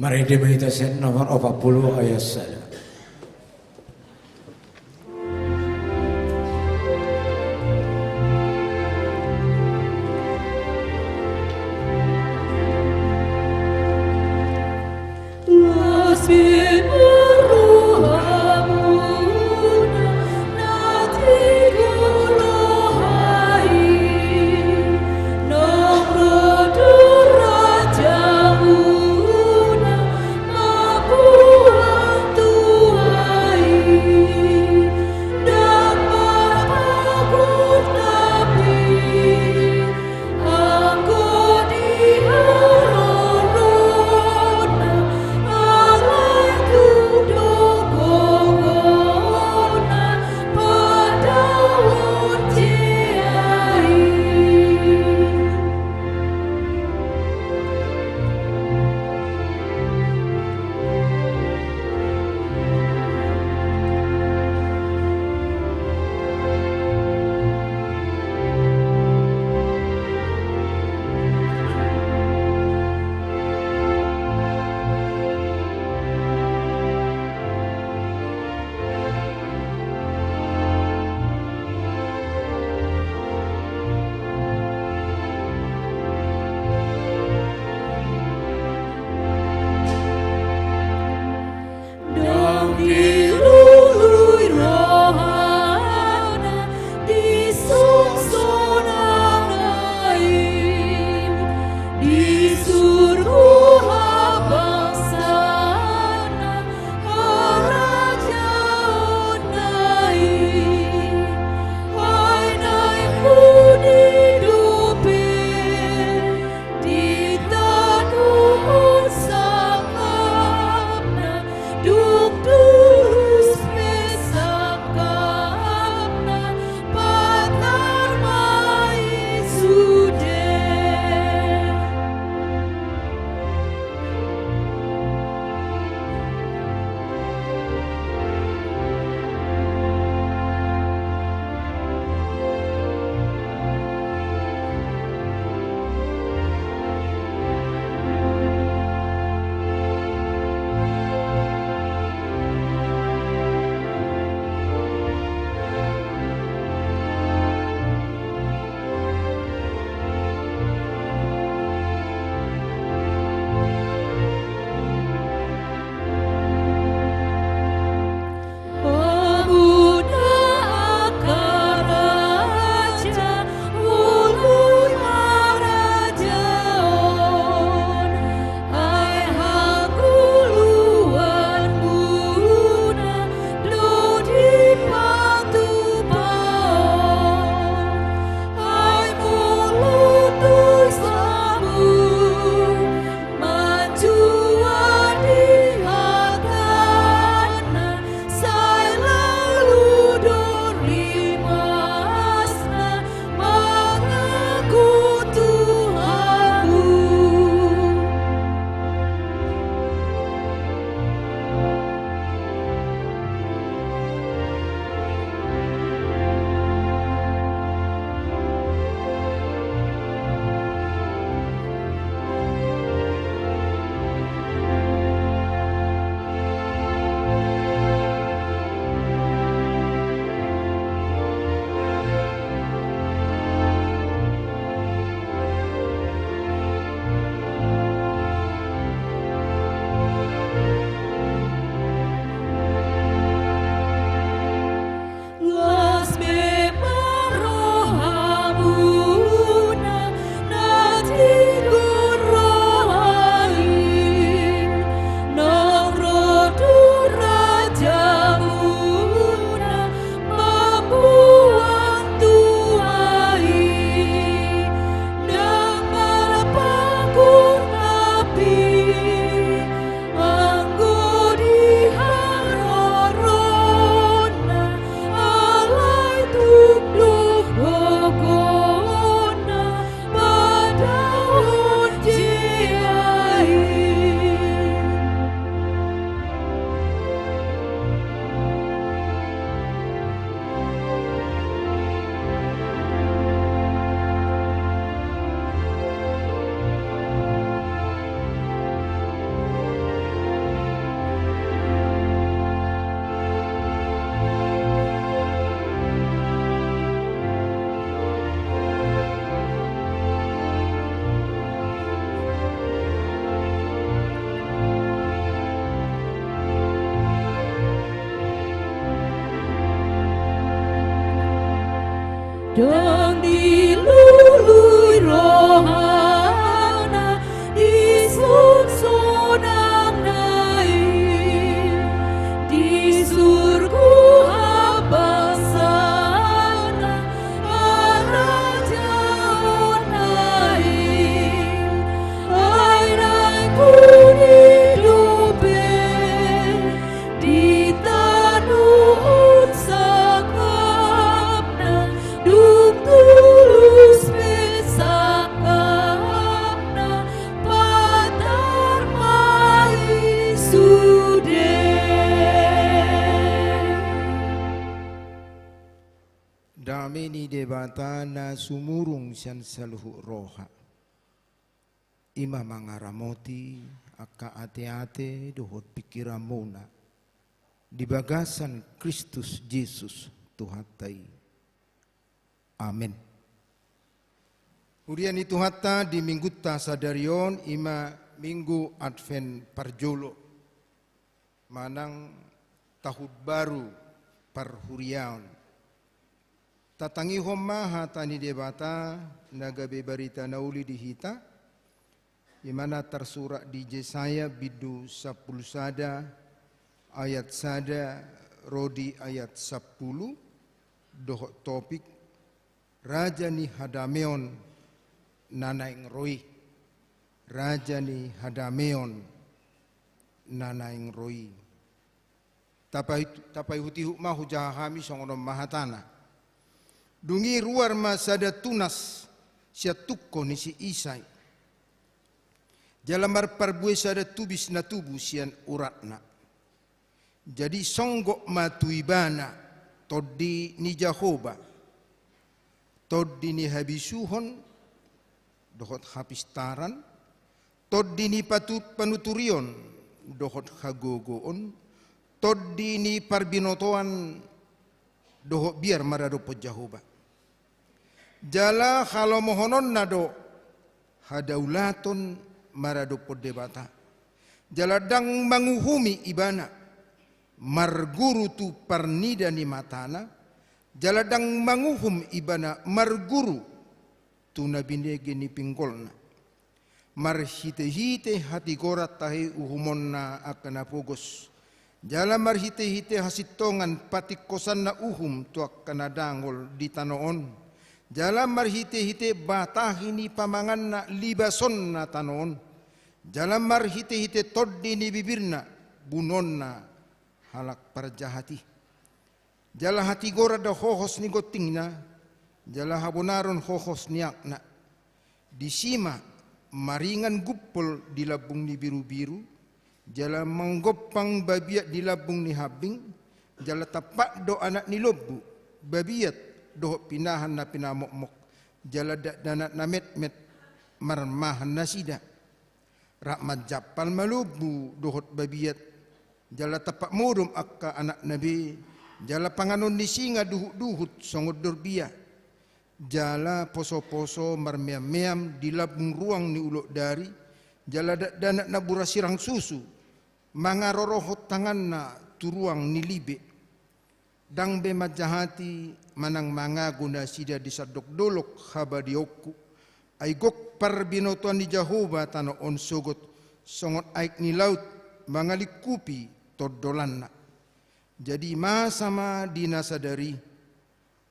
Mari dimeditasi nomor 40 ayat 1.
Tu dong dilului rohana disunsunang naik di surga abang sana arajaan naik airan kuni dupe di tanun sakapna duk tulus besakapna patar mai sude.
Dameni debata na sumurung sian saluhu roha. Ima mangaramoti aka ate-ate dohot pikiran mona. Di bagasan Kristus Yesus Tuhatai. Amin. Urian itu hatta di minggu ta sadarion ima minggu Advent parjolo. Manang tahun baru parhuriaon. Tatangi homma hatani debata naga bebarita nauli di hita di mana tersurat di Yesaya bidu 10 sada ayat sada rodi ayat 10 doh topik Raja ni Hadameon nanaing roi Raja ni Hadameon nanaing roi tapai hutihu mahu jahami songonom mahatana dungi ruar masada tunas sia tukko ni si Isai. Jalamar parbue sada tubis na tubu sian uratna. Jadi songgok matuibana toddi ni Jahoba. Toddi ni habisuhon dohot hapistaran. Toddi ni patut panuturion dohot hagogoon. Toddi ni parbinotoan dohot biar maradopo Jahoba. Jala kalau mohonon nado hadaulaton maradopo debata. Jala dang manguhumi ibana marguru tu parnida ni matana. Jala dang manguhum ibana marguru tu nabinege ni pinggolna. Marhite-hite hati gorat tahe uhumonna akana pogos. Jala marhite-hite hasitongan patik kosan na uhum tu akana dangol di tanoon. Jalan marhite-hite batahini pamangan na libason na tanon. Jalan marhite-hite toddi ni bibirna bunon na halak parjahati. Jala hati gora da hohos ni gotingna. Jala habonaron hohos niakna. Di sima maringan gupol di labung ni biru-biru. Jala manggopang babiat di labung ni habing. Jala tapak do anak ni lobu babiat doh pinahan na pinamok-mok jala danat na met-met marmahan na sida rakmat japal malubu dohot babiat jala tapak murum akka anak nabi jala panganon ni singa duhut-duhut songod dorbia jala poso-poso marmeam-meam di labung ruang ni ulok dari jala danat na burasirang susu mangarorohot tangan na turuang ni libe dang be majahati manang manga guna sida disadok dolok habadioku ay gok parbinotuan ni Jahoba tano on sogot songot aik ni laut mangalikupi todolanna jadi masama dinasadari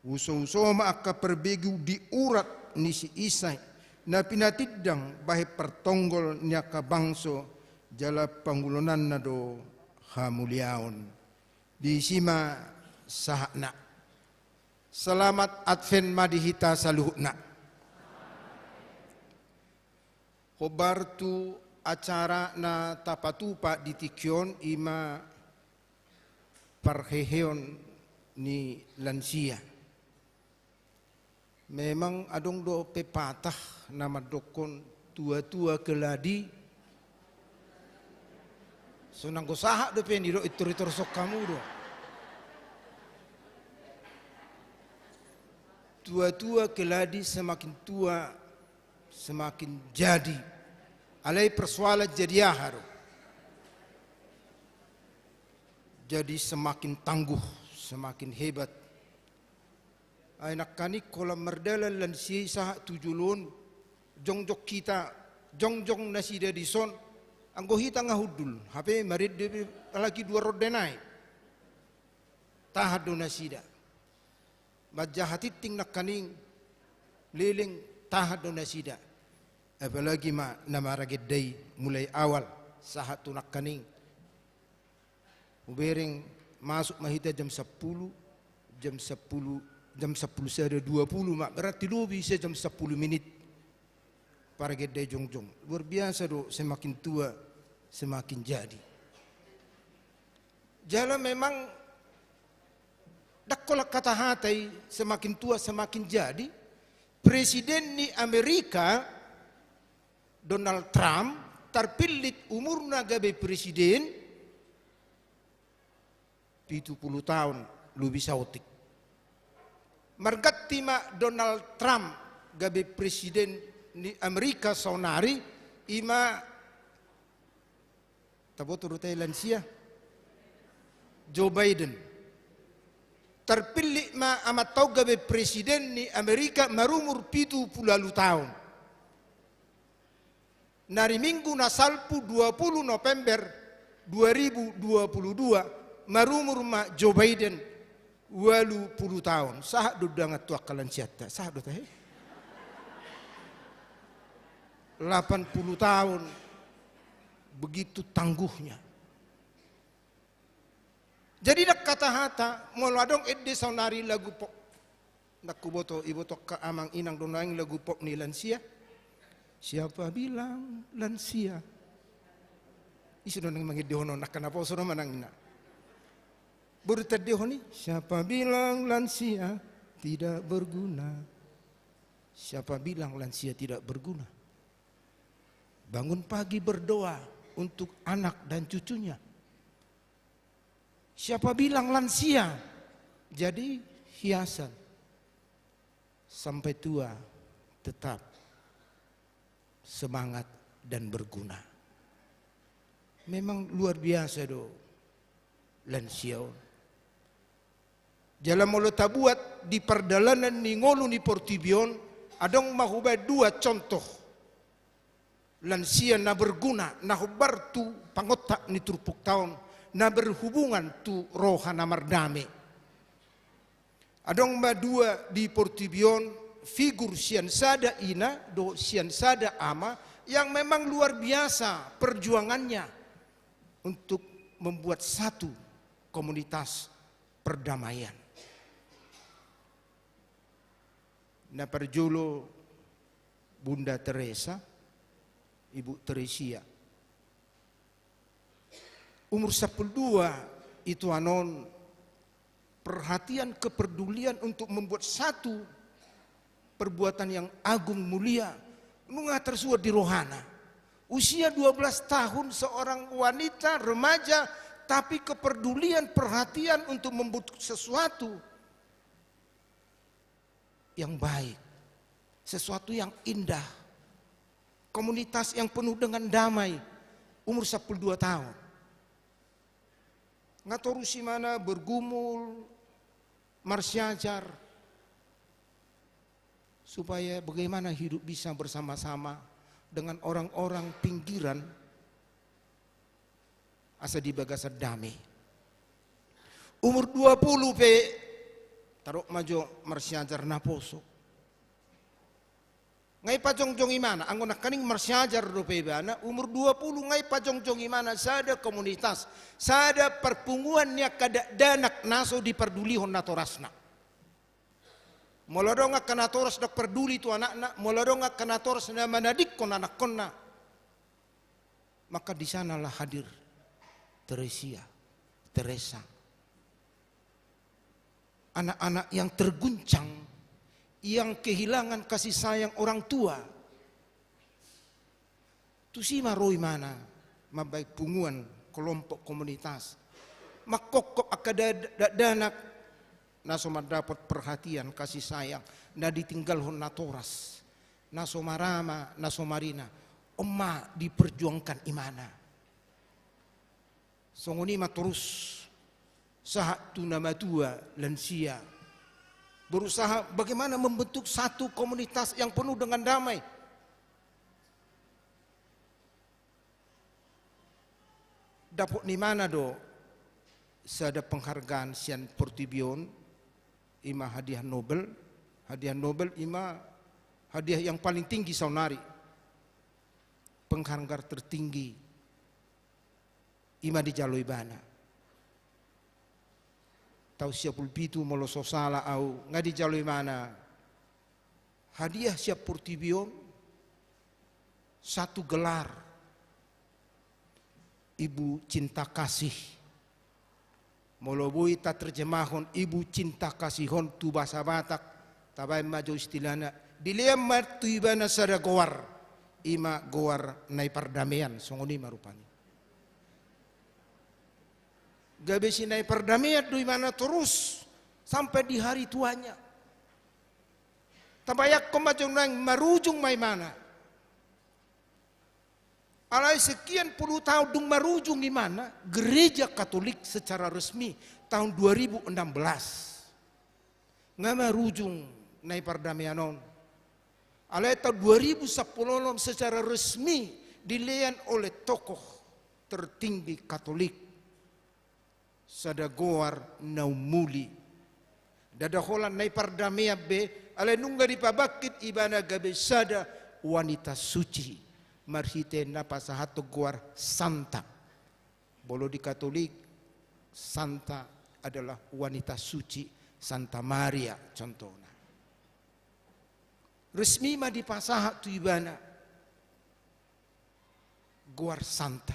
uso-uso maaka perbegu di urat ni si Isai na pinatidang bahe pertonggol niaka bangso jala pangulunan na do hamuliaon di sima sahakna. Selamat Advent madihita saluhna. Hobartu acara na tapatupa di tikyon ima parheheon ni lansia. Memang adong do pepatah nama dokon tua-tua keladi. Sunang gosaha do pendi do itur-itur sok kamu do. Tua-tua keladi semakin tua semakin jadi. Alai persoalan jadi haru. Jadi semakin tangguh, semakin hebat. ay nakani kolam merdalan lansia sah tujulun jongjok kita jongjong nasida dison anggo hita ngahudul hape marid de lagi dua rodenai tahado nasida majahati ting nakaning liling tahado nasida apalagi nama ragedai mulai awal sahatu nakaning ubering masuk mahita jam 10 jam 10 saya ada 20 mak berarti lebih bisa jam 10 menit para gede jongjong luar biasa do semakin tua semakin jadi jalan memang dakola kata hatai semakin tua semakin jadi presiden di Amerika Donald Trump terpilih umur nagabe presiden 70 tahun lebih sautik margati ma Donald Trump gabe presiden di Amerika saunari ima taboturutai lansia Joe Biden terpilih ma amat tau gabe presiden di Amerika marumur 70 tahun nari minggu nasalpu 20 November 2022 marumur ma Joe Biden 80 tahun sah dudang atu akalan siata sah do teh 80 tahun begitu tangguhnya jadi nak kata hata moladong edde saunari lagu pop nak kuboto iboto ka amang inang donaing lagu pop ni lansia siapa bilang lansia isu donang mangidehono nak kenapa suruh manangina bertadehoni siapa bilang lansia tidak berguna siapa bilang lansia tidak berguna bangun pagi berdoa untuk anak dan cucunya. Siapa bilang lansia jadi hiasan sampai tua tetap semangat dan berguna. Memang luar biasa do lansia. Jalan mula tabuat di perdalanan ni ngolu ni Portibion adong mahubay dua contoh lansia na berguna na hubar tu pangotak ni turpuk taon na berhubungan tu rohana mardame adong madua di Portibion figur sian sada ina do sian sada ama yang memang luar biasa perjuangannya untuk membuat satu komunitas perdamaian na perjulo Bunda Teresa Ibu Teresia umur 12 itu anon perhatian kepedulian untuk membuat satu perbuatan yang agung mulia nunga tersuat di rohana usia 12 tahun seorang wanita remaja tapi kepedulian perhatian untuk membuat sesuatu yang baik sesuatu yang indah komunitas yang penuh dengan damai umur 12 tahun ngatorusi mana bergumul marsyajar supaya bagaimana hidup bisa bersama-sama dengan orang-orang pinggiran asa di bagasa damai umur 20 pe taruh majo marsyajar naposo ngai pajong-jong imana anggo nakaning marsyajar do pebana umur 20 ngai pajong-jong imana sada komunitas sada perpunguannya kada danak naso diperdulihon natorasna molodong kana toras dak perduli tu anak-anak molodong kana toras na manadik kon anak konna maka di sanalah hadir Teresa anak-anak yang terguncang yang kehilangan kasih sayang orang tua. Tu si maroi mana mabaik punguan kelompok komunitas. Makokok akadadanak naso dapat perhatian kasih sayang na ditinggal hon natoras. Naso marama, naso marina. Oma diperjuangkan imana. Songoni terus sahat tu nama tua lansia berusaha bagaimana membentuk satu komunitas yang penuh dengan damai. Dapat di mana do? Sada penghargaan sian Portibion, ima hadiah Nobel. Hadiah Nobel ima hadiah yang paling tinggi saunari. Penghargaan tertinggi ima di jaloi bana. Tahu siap pulpitu moloso sala au ngadi jaloi mana. Hadiah siap Portibion satu gelar Ibu Cinta Kasih. Molobui ta terjemahon Ibu Cinta Kasihon tu bahasa Batak. Tabai maju istilahnya. Diliam martu ibana sada goar. Ima goar nai perdamaian. Songoni marupani. Gabesi nai perdamaian du imana terus. Sampai di hari tuanya. Tabayak komajong nang marujung mai mana. Alai sekian puluh tahun dung marujung di mana gereja Katolik secara resmi tahun 2016 nggak marujung nai perdamaianon. Alai tahun 2010 secara resmi dilean oleh tokoh tertinggi Katolik Sadagoar Naumuli. Dadaholan nai perdamaian be alai nungga dipabakit ibana gabe sada wanita suci. Marhite napasahato guar santa. Bolo di Katolik, santa adalah wanita suci, Santa Maria contohnya. Resmi ma di pasahat tu ibana guar santa.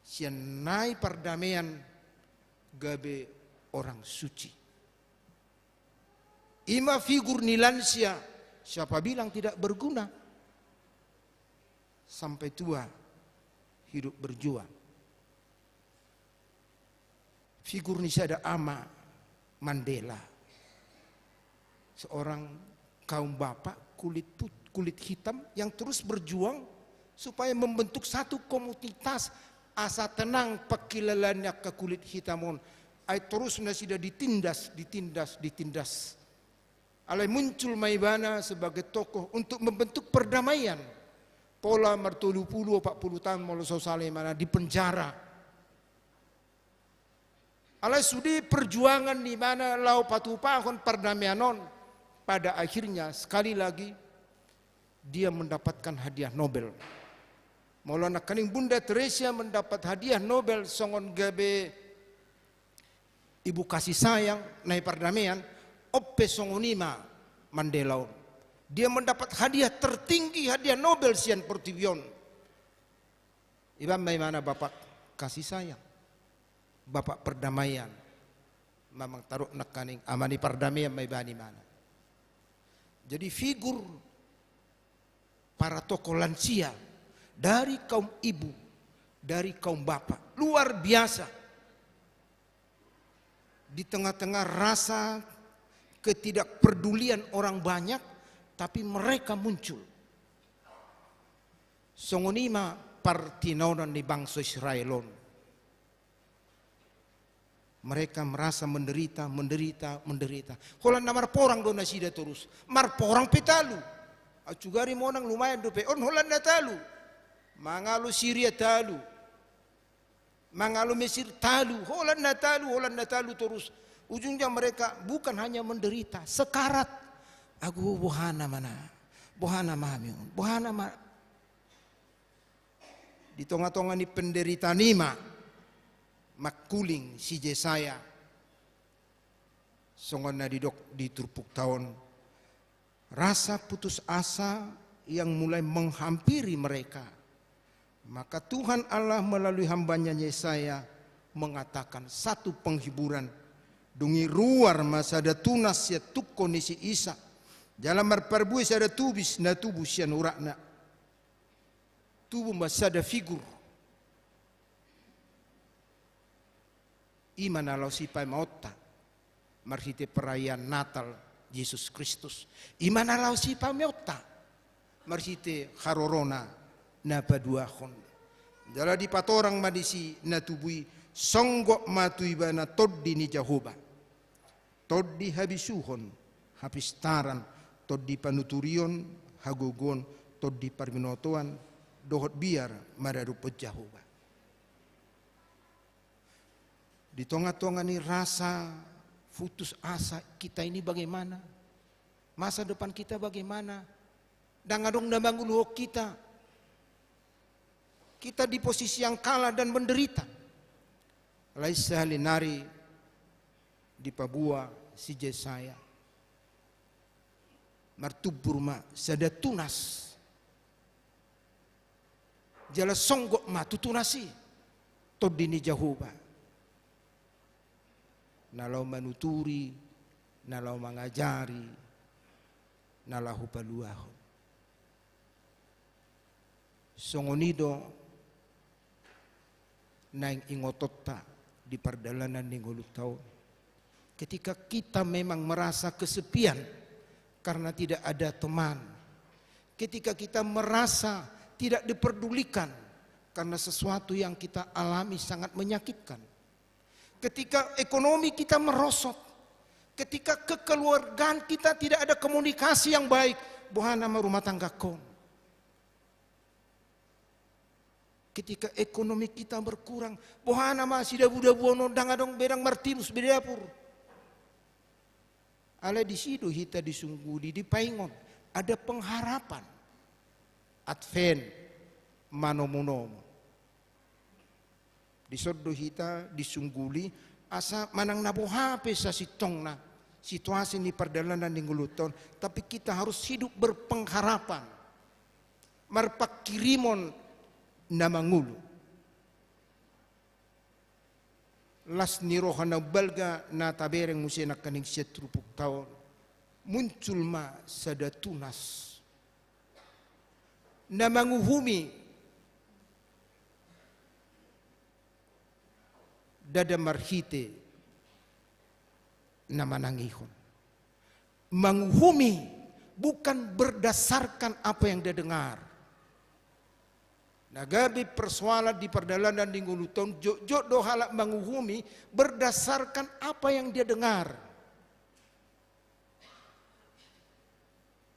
Sianai perdamaian gabe orang suci. Ima figur nilansia, siapa bilang tidak berguna? Sampai tua hidup berjuang. Figur ini ada Ama Mandela, seorang kaum bapak kulit hitam yang terus berjuang supaya membentuk satu komunitas asa tenang pakilalannya ke kulit hitamon. Ay terus sudah ditindas. Alai muncul Maibana sebagai tokoh untuk membentuk perdamaian. Pola mertulu 40 tahun moloso sale mana di penjara. Alai sudi perjuangan di mana lau patupahon perdamaianon. Pada akhirnya sekali lagi dia mendapatkan hadiah Nobel. Maulana kaning Bunda Teresa mendapat hadiah Nobel songon gabe ibu kasih sayang nai perdamaian oppe songonima Mandela. Dia mendapat hadiah tertinggi, hadiah Nobel sian Portibion. Ibam bagaimana bapak kasih sayang, bapak perdamaian. Memang taruh nekaning amani perdamaian maibani mana. Jadi figur para tokoh lansia dari kaum ibu, dari kaum bapak luar biasa. Di tengah-tengah rasa ketidakpedulian orang banyak, tapi mereka muncul. Songonima partinonan di bangsa Israelon. Mereka merasa menderita. Holan namar porang do nasida terus. Mar porang petalu. Acugari monang lumayan do peon holan natalu. Mangalu Syria talu. Mangalu Mesir talu. Holan natalu terus. Ujungnya mereka bukan hanya menderita, sekarat. Aku bohana mami, di tengah-tengah ni penderita nima, makuling si Jesaya, songon na di turpuk tahun, rasa putus asa yang mulai menghampiri mereka, maka Tuhan Allah melalui hambanya Yesaya mengatakan satu penghiburan, dungi ruar masada tunas ya tuk kondisi Isa. Jalan marparbui sada tubis na tubuh sian urakna. Tubuh masada figur. Iman alau sipai maotta. Marhite perayaan Natal Yesus Kristus. Iman alau sipai maotta. Marhite harorona na paduahon. Jala di patorang madisi na tubui songgok matu ibana toddi ni Jehovah. Toddi habisuhon. hapistaran to di panuturion hagogon to di parminotoan dohot biar mararupo Jehovah. Di tengah-tengah ini rasa putus asa kita ini bagaimana? Masa depan kita bagaimana? Dangadong na manguluhok kita. Kita di posisi yang kalah dan menderita. Laisa halinari di Papua si Jesaya. Martubur ma sada tunas. Jala songgok ma tutunasi. Todini Jehovah. Nalau manuturi, nalau mengajari, nalau paluaho. Songonido naing ingotota di perdalanan ninggulu tahun. Ketika kita memang merasa kesepian karena tidak ada teman. Ketika kita merasa tidak diperdulikan karena sesuatu yang kita alami sangat menyakitkan. Ketika ekonomi kita merosot, ketika kekeluargaan kita tidak ada komunikasi yang baik, bukan nama rumah tangga kong. Ketika ekonomi kita berkurang, bukan nama sida buda buono dangadong berang Martinus bedapur. Ala di situ kita disungguli di paingon ada pengharapan. Advent manomunomo. Di sodo hita disungguli asa manang nabuhape sa sitong na situasi ni perdalanan di nguluton, tapi kita harus hidup berpengharapan marpakirimon na mangulu las nirohana balga na tabereng musena kaning setrupuk taon muncul ma sada tunas na manguhumi dada marhite na manangihon. Menghumi bukan berdasarkan apa yang dia dengar. Nagabi persoalan di perdalanan di nguluton jok dohalak menghumi berdasarkan apa yang dia dengar.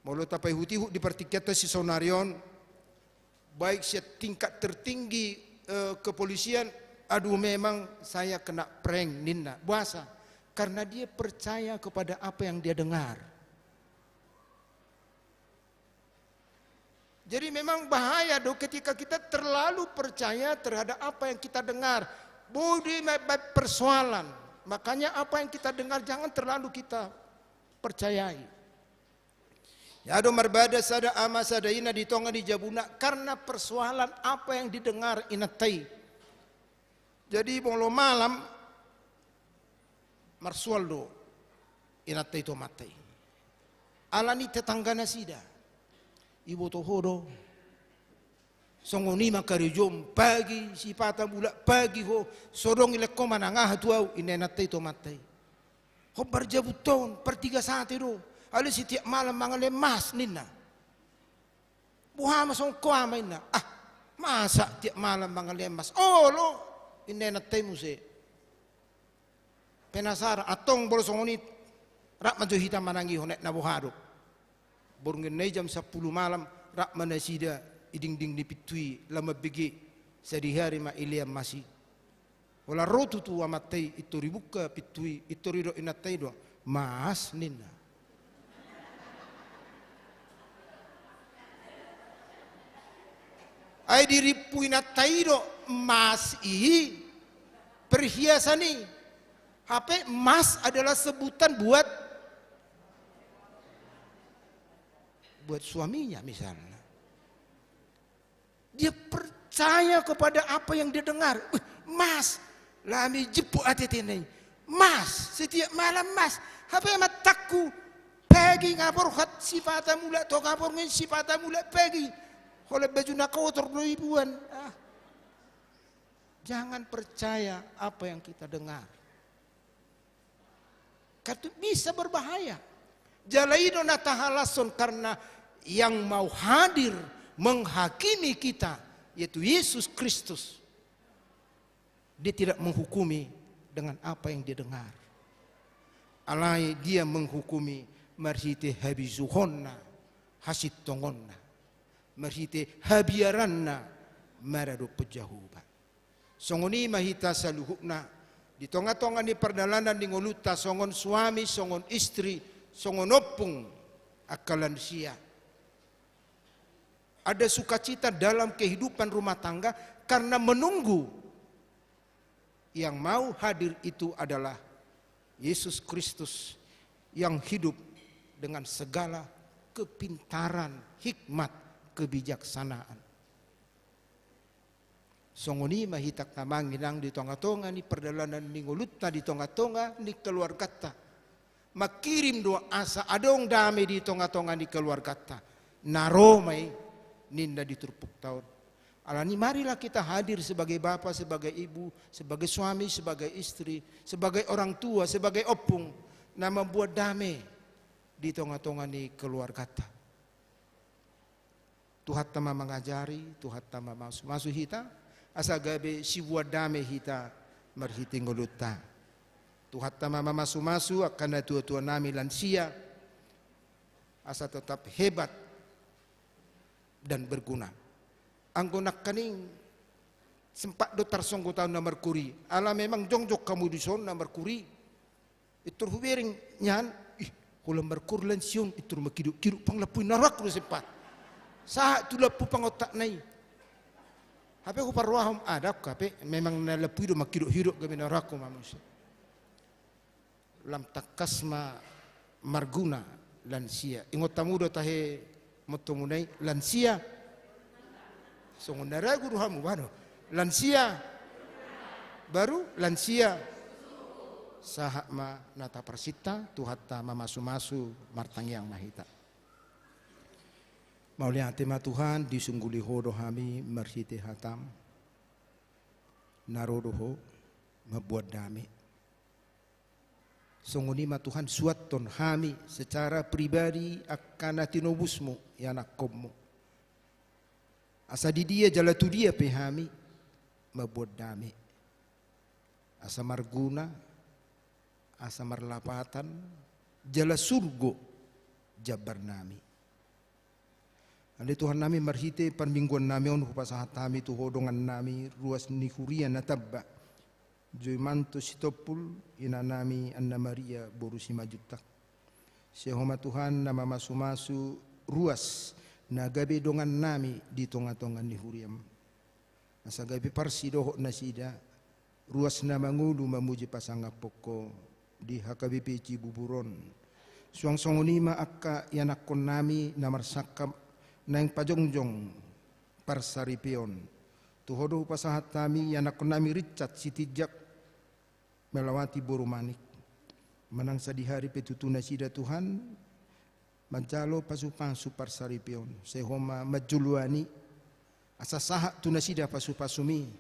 Molo tapai hutihu di pertiketa si sonarion baik tingkat tertinggi kepolisian. Aduh memang saya kena prank Nina buasa karena dia percaya kepada apa yang dia dengar. Jadi memang bahaya ketika kita terlalu percaya terhadap apa yang kita dengar. Budi persoalan. Makanya apa yang kita dengar jangan terlalu kita percayai. Ya do marbada sada ama sada ina di tonga di jabuna karena persoalan apa yang didengar inatai. Jadi bolo malam marsualdo inatai to matai. Alani tetanggana sida. Ibu tohodo. Songoni makarijom pagi si pata mula pagi ho sodong ileko manangah tuau inatai to matai. Ho berjabuton per 3 saat itu. Ali setiap malam mangalemas nina. Buha masong ko amaina. Ah, masa tiap malam mangalemas. Oh lo inatai muse. Penasara atong bolsongoni rak majuhita manangi honek nabuhado. Borngin na jam 10 malam rak manasida iding-ding dipitui lama bigi sadihari ma iliam masih. Wala rotu tu amatai itu ribuka pitui itu rido inatai do mas nina. Ai diripu inatai do mas i perhiasan nih. HP emas adalah sebutan buat suaminya misalnya. Dia percaya kepada apa yang dia dengar. Mas, lami jepuk hati ini. Mas, setiap malam mas. HP mataku pagi ngapor hat sifata mula to ngapor ngin sifata mula pagi. Oleh baju nakotor ribuan. Jangan percaya apa yang kita dengar. Karena bisa berbahaya. Jalaido natahalason karena yang mau hadir menghakimi kita yaitu Yesus Kristus. Dia tidak menghukumi dengan apa yang dia dengar. Alai dia menghukumi marhite habisuhonna hasitongonna marhite habiaranna marado pejahuba. Songoni mahita saluhukna di tonga-tonga ni perdalanan di ngoluta songon suami, songon istri, songon opung akalan sia. Ada sukacita dalam kehidupan rumah tangga karena menunggu yang mau hadir itu adalah Yesus Kristus yang hidup dengan segala kepintaran, hikmat, kebijaksanaan. Songoni mahitak namang inang di tonga-tonga ni perdalanan ni ngulutta di tonga-tonga ni keluargata. Makirim doa asa adong dame di tonga-tonga ni keluargata. Naromai ninda diturpuk tahun. Alani marilah kita hadir sebagai bapak, sebagai ibu, sebagai suami, sebagai istri, sebagai orang tua, sebagai opung, na membuat damai di tonga-tonga ni keluargata. Tuhan tama mengajari, Tuhan tama masuk hita, asa gabe si buat damai hita marhiting ngoluta. Tuhan tama masuk akan tua-tua nami lansia, asa tetap hebat dan berguna. Anggonak kaning sempat dotar songgo tahun na merkuri. Ala memang jongjok kamu di son na merkuri. Itu hubering nyan. Kulam merkur lensiun itu makiduk-kiduk panglapuy narak lu sempat. Sah tu lapu pangotak nai. Hape ko parwahom adap kape memang na lapuy do makiduk-hiduk kami narak ko manusia. Lam takasma marguna lansia. Ingot tamu do tahe motomunai lansia songondara guru hamu bano lansia baru lansia sahakma nata persita tuhatta mamasu-masu martangyang mahita. Maulia tema Tuhan disungguli hodo hami mersite hatam narodoho membuat damai. Songonima Tuhan suaton hami secara pribadi akan atinobusmu ya nakommu. Asa di dia jala tu dia pehami membuat damai. Asa marguna, asa marlapatan, jala surgo jabar nami. Ande Tuhan nami marhite permingguan nami on hupasahat nami tu hodongan nami ruas nikurian natabba. Joy manto sitopul ina nami Anna Maria borusi majutak. Sehoma Tuhan nama masu-masu ruas nagabe dongan nami di tonga-tongan ni huriam. Asa gabe parsi dohok nasida ruas nama ngulu mamuji pasanga poko di HKBP Cibuburon. Suang songonima akka yanakon nami namar sakam nang pajongjong parsaripion. Tuhodo pasahat kami yanakon nami Richard Sitijak melawati boru manik. Menang sa di hari petutuna sida Tuhan mancalo pasupang parsaripion. Sehoma majuluani asa sahak tunasida pasupasumi.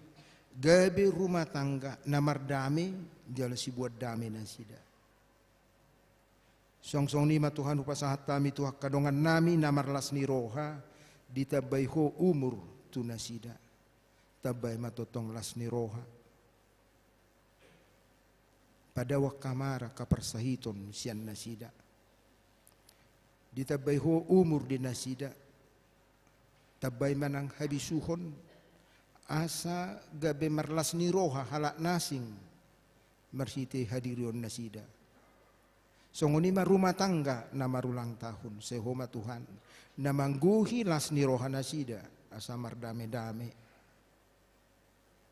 Gabe rumah tangga namar dame jala si buat dame nasida. Song-song nima Tuhan upasahat kami tuha kadongan nami namar las ni roha ditabaiho umur tunasida. Tabay matotong las ni roha. Pada wakamara kapersahiton sian nasida. Ditabaiho umur di nasida. Tabay manang habisuhon. Asa gabe marlas ni roha halak nasing. Marsite hadirion nasida. Songonima rumah tangga namarulang tahun. Sehoma Tuhan. Namangguhi las ni roha nasida. Asa mardame-dame.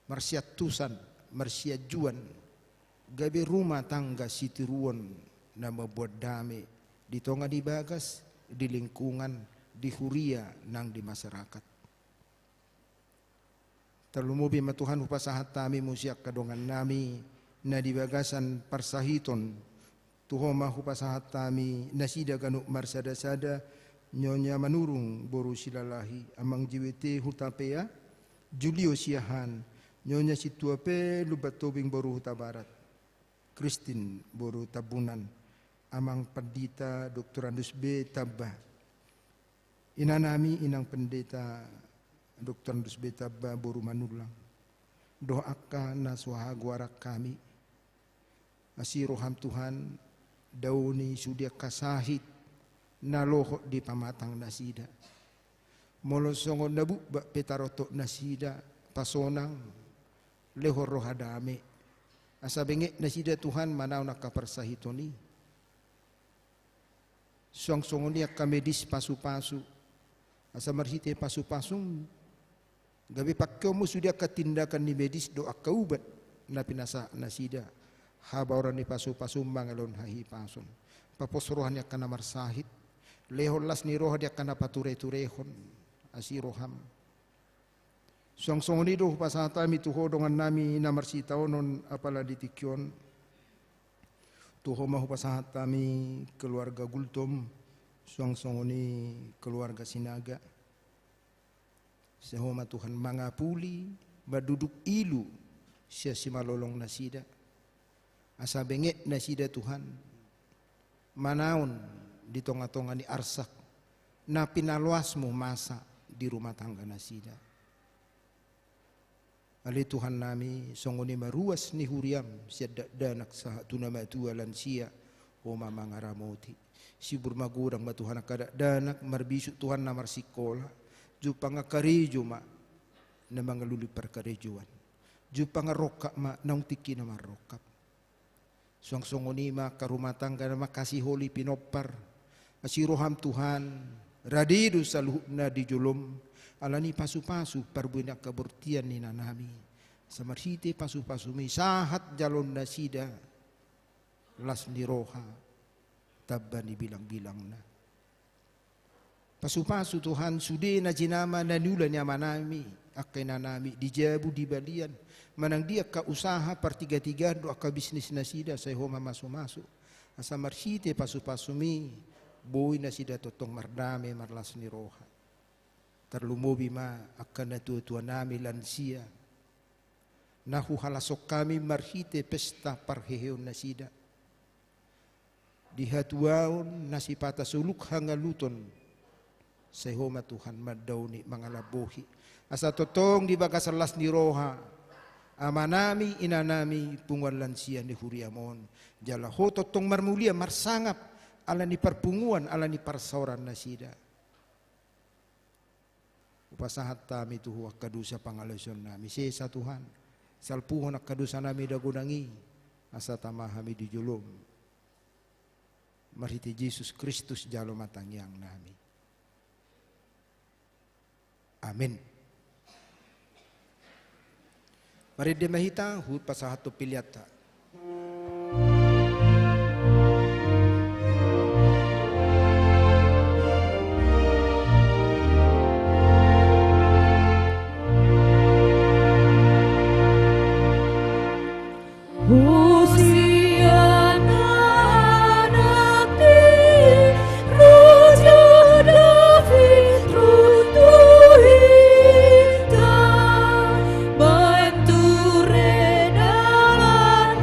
Marsiat tusan, marsiat juan, gabe rumah tangga sitiruan nama buat damai di tonga di bagas, di lingkungan, di huria nang di masyarakat. Terlumubi matuhan upasahat kami musiak kadongan nami na di bagasan parsahiton tuhoma upasahat kami nasida ganuk marsada-sada nyonya manurung boru silalahi amang jiwete hutapea Julio Siahan nyonya situape lubat tobing boru huta barat Kristin boru tabunan amang pendeta Dr. Andus B Tabba inanami inang pendeta Dr. Andus B Tabba boru manulang doakan naswaha guarak kami asiroham Tuhan dauni sudia kasahit naloho di pamatang nasida. Molo songo nabu ba petaroto nasida pasonang lehor rohadame. Asa benge nasida Tuhan manaw nakaparsahitoni. Songo niya kamedis pasu-pasu. Asa marhite pasu-pasung gabi pakyo mo sudia katindakan ni medis doa kaubat na pinasa nasida. Habauran ni pasu-pasu mangalon hahi pasun. Paposrohan niya kanamar sahit. Lehor las ni roha dia kana pature-turehon. Asiroham. Song-song nido pasata mi tuho dongan nami namarsita onon apala ditikyon. Tuho mahu pasata mi keluarga Gultom. Song-song ni keluarga Sinaga. Sehoma Tuhan mangapuli baduduk ilu sia simalolong nasida. Asa bengek nasida Tuhan manaon di tonga-tonga ni arsak na pinaluasmu masa di rumah tangga nasida. Ali Tuhan nami songoni maruas ni huriam sia danak saha tunama tua lansia homa mangaramoti sibur magurang matuhan kada danak marbisu Tuhan namar sikola jupanga karejo ma na mangaluli perkarejuan jupanga rokak ma naung tiki na marokap. Song-songoni ma karumah tangga na makasih holi pinopar asiroham Tuhan radidu saluhna di julum alani pasu-pasu parbuina kaburtian ni nanami samarhite pasu-pasu mi sahat jalon nasida las ni roha tabbani bilang-bilang na pasu-pasu Tuhan sude na jinama na nula niya manami akay nanami dijabu di balian manang dia ka usaha partiga-tiga do ka bisnis nasida say homa masu-masu asa marhite pasu-pasu mi boy nasida totong mardame marlas ni roha terlumobi ma akan tua-tua nami lansia nahu halasok kami marhite pesta parheheon nasida dihatuaon nasipata suluk hangaluton say homa Tuhan madawni mangalabohi asa totong di bagas las ni roha amanami inanami punguan lansia ni huriamon jala ho totong marmulia marsangap ala ni perpunguan ala ni parsauran nasida upasahat tami tuhu akadusa pangalason nami sesa Tuhan salpuhon akadusa nami dagunangi asa tamahami di julum marhiti Yesus Kristus jalo matangyang nami amin. Mari demahita hut pasahatu piliata.
Bantu redalan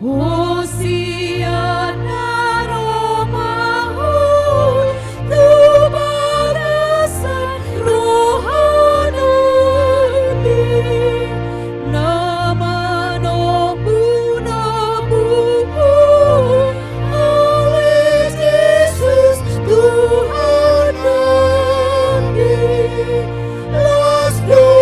Hosiana Romahu Tubarasan Rohanani Nama Nobu Nobu Alis Yesus Tuhan kami Las Rohanani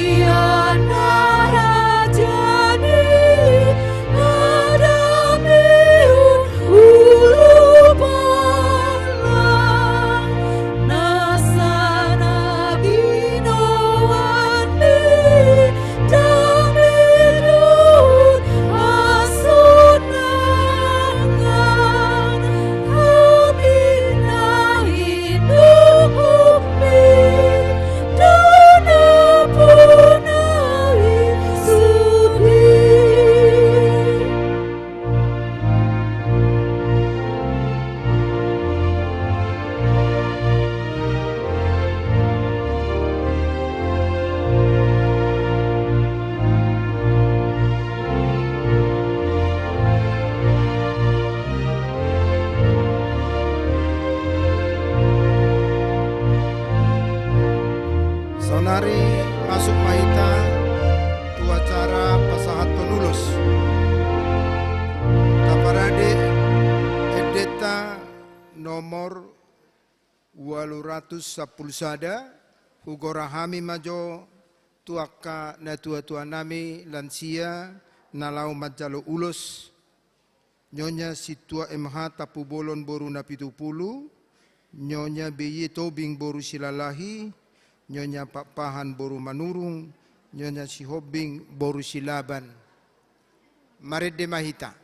Hosiana Rajani Adamiun Ulupalang Nasana Binoani Damidun Asunangan Aminahin Nuhumil Dana Punai Sudi
Saunari masuk mahita tu acara pasahat penulus. Taparade edeta nomor 810 sada hugorahami majo tuaka na tua-tua nami lansia nalau majalo ulus nyonya situa MH tapu bolon boru na 70 nyonya BY Tobing boru silalahi nyonya Papahan boru manurung nyonya si Hobing boru silaban marede mahita.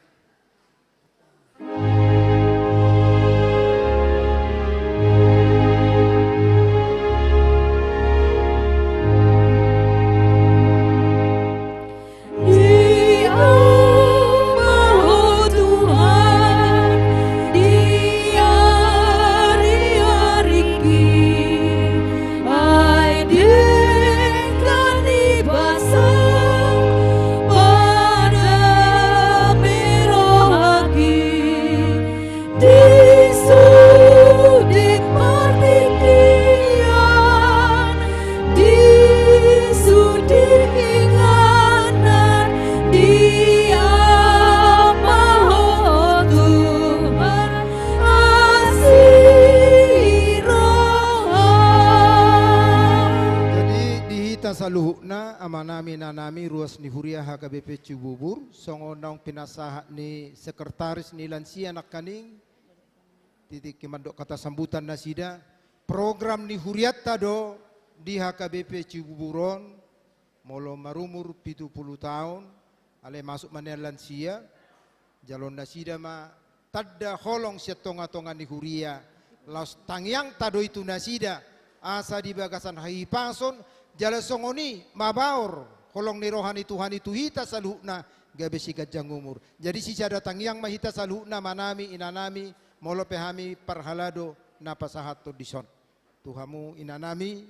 Dia Maha Tuhan Dia Riariki Ai Dengkan ibasang Pada merohaki Disudik partikian Disudik inganan Dia Maha Tuhan Asirah
Jadi dihita saluhukna amanami nanami ruas ni Huria HKBP Cibubur songonong pinasahat ni sekretaris ni lansia nak kaning titik kimandok kata sambutan nasida program ni Huriat tado di HKBP Cibuburon molo marumur 70 tahun ale masuk mana lansia jalon nasida ma tadda holong setonga-tonga ni Huria laos tangyang tado itu nasida asa di bagasan hai pason jala songoni mabaur holong ni rohani Tuhan itu hita saluhna gabe sikat jang umur jadi si cada tangyang mahita saluhna manami inanami molo pehami parhalado napasahat to dison Tuhamu inanami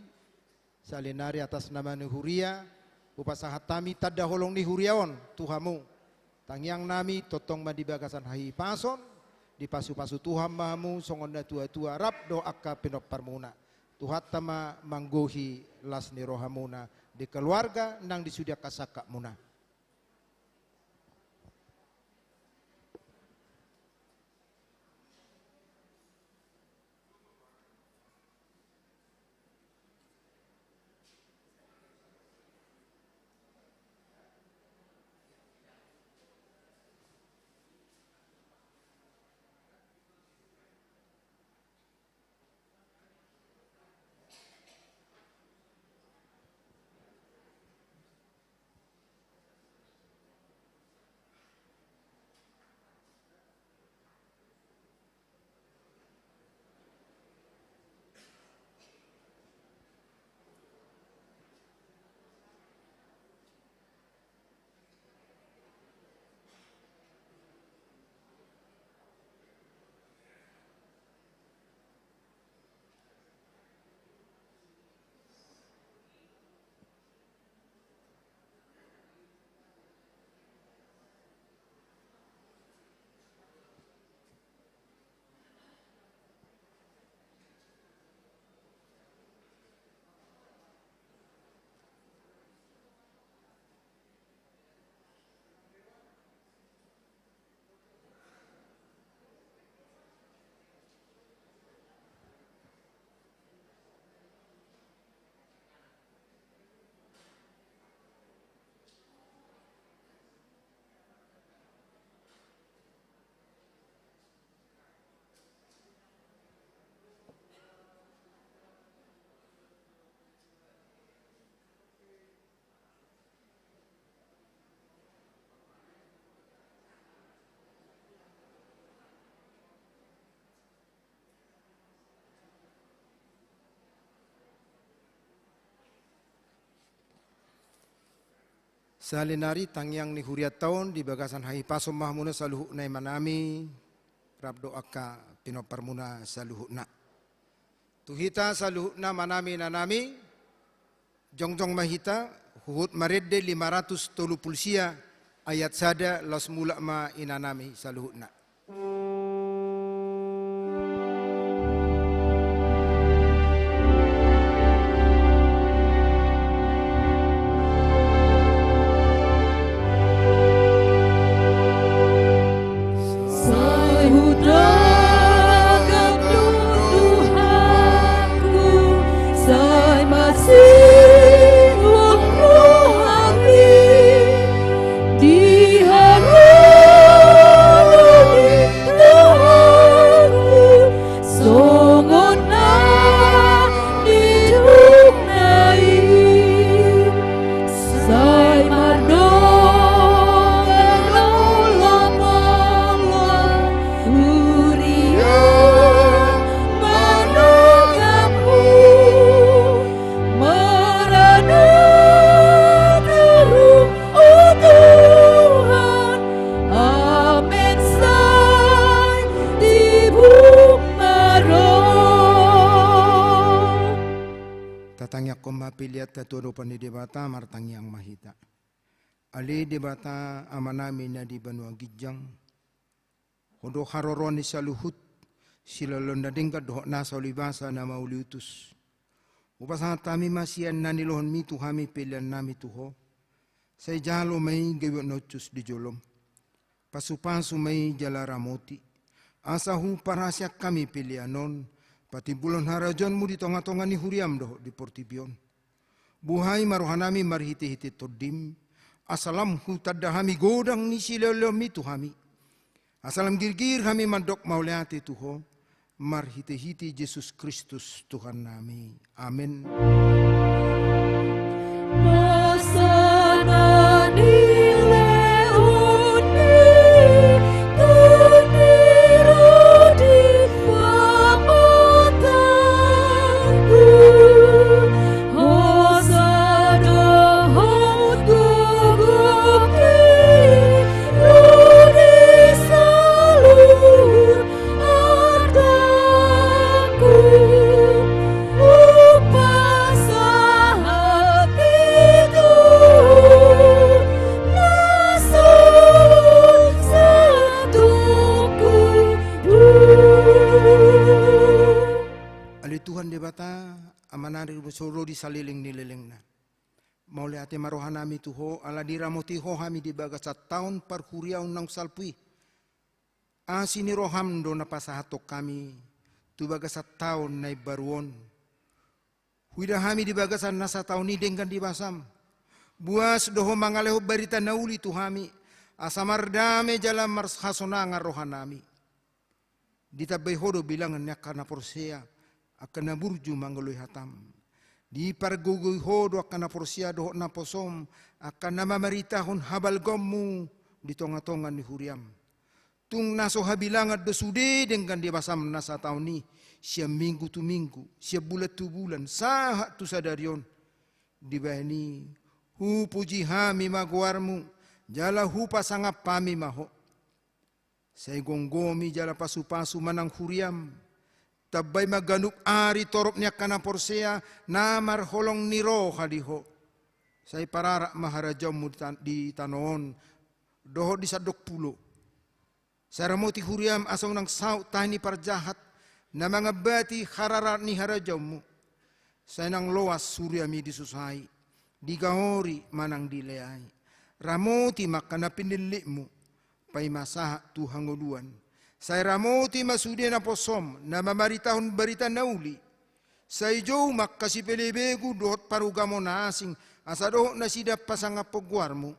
salinari atas nama ni Huria upasahat tami tadda holong ni Huriaon Tuhamu tangyang nami totong madi bagasan hai pason di pasu-pasu Tuhan mahamu songon na tua-tua rap do akka pinok parmuna Tuhat tama manggohi las ni rohamuna di keluarga nang disudia kasaka muna. Salinari tangyang ni huriat taon di bagasan hai pasom mahmuna saluhuk na manami rab doaka pinoparmuna saluhuk na. Tuhita saluhuk na manami nanami jongjong mahita huhut maredde 530 pulsia ayat sada los mula ma inanami saluhuk na. Tatudo pan di debata martangi ang mahita. Ali debata amanami na di banua gijang. Hodo haroroni sa luhut sila londading kadoh nasa olibasa na mauliutus. Upasang tami masiyan na nilohon mi tuhami pilihan nami tuho. Sa jalo may gawin notus di jolom. Pasupaso may jalaramoti. Asa hu parasya kami pilihanon. Pati bulan harajon mo di tonga-tonga ni huriam doh di Portibion. Buhay marohanami marhiti-hiti todim. Asalam hutadahami godang ni silalami tuhami. Asalam girgir kami mandok mauliati tuho. Marhiti-hiti Yesus Kristus Tuhan nami. Amin. Soro di saliling nililing na. Mauli ate marohanami tuho ala diramoti ho hami di bagasat taon parhuriaw ng salpui. Asini roham do na pasahatok kami tu bagasat taon na ibaruon. Huida hami di bagasan nasa taon ni denggan di basam. Buas doho mangaleho barita nauli tu hami. Asamardame jalan marshasonanga rohanami. Ditabay hodo bilangan niya kana porsea akan naburju mangaloy hatam. Di pargugoy hodo akan naporsia doho na posom akan namamaritahon habal gommu di tonga-tonga ni huriam. Tung naso habilangat desude dengan dia basam nasa tahun ni siya minggu tu minggu siya bulan tu bulan sahat tu sadarion di bahani hu puji hami maguarmu jala hu pasangap pami maho. Say gonggomi jala pasu-pasu manang huriam. Tabay maganuk ari torop niya kana porsea namar holong niro hadiho. Say pararak maharajam mo di tanoon doho di sadok pulo. Saramoti huriam asaw ng saut tani parjahat na mga bati hararat ni harajam mo. Say nang loas suryami di susay di gahori manang dileay. Ramoti makana pinili mo pay masaha tu hangoduan. Saya ramoti masudi na posom na mamaritahon barita nauli. Saya jo makasi pelebegu dot parugamo na asing asado na sida pasangap pogwarmo.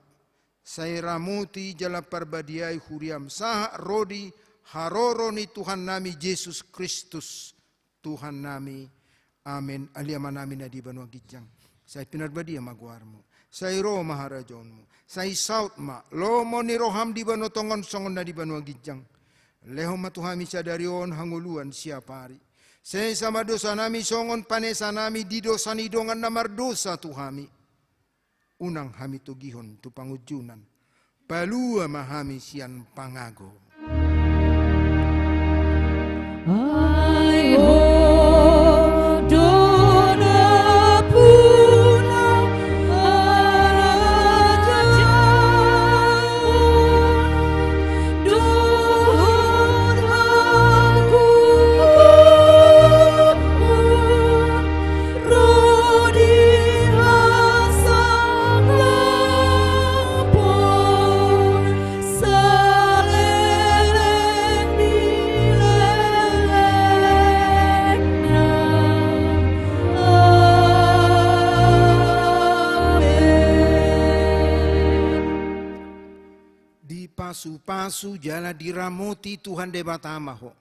Saya ramoti jala parbadiay huriam saha rodi haroro ni Tuhan nami Yesus Kristus Tuhan nami. Amin. Aliaman namin na di banwa gijang. Saya pinarbadia magwarmo. Saya ro maharajonmo. Saya saut ma lomo ni roham di banwa tongon songon na di banwa gijang. Leho matuhami sadarion hanguluan siapari. Saya sama dosa nami songon panesa nami di dosa nidongan namar dosa tuhami. unang hami tugihon tu pangujunan. Palua mahami sian pangago.
Ai ho dona puna araja dohon aku rodi hasang lapor saleleng
Di pasu-pasu jala diramoti Tuhan debatama ho.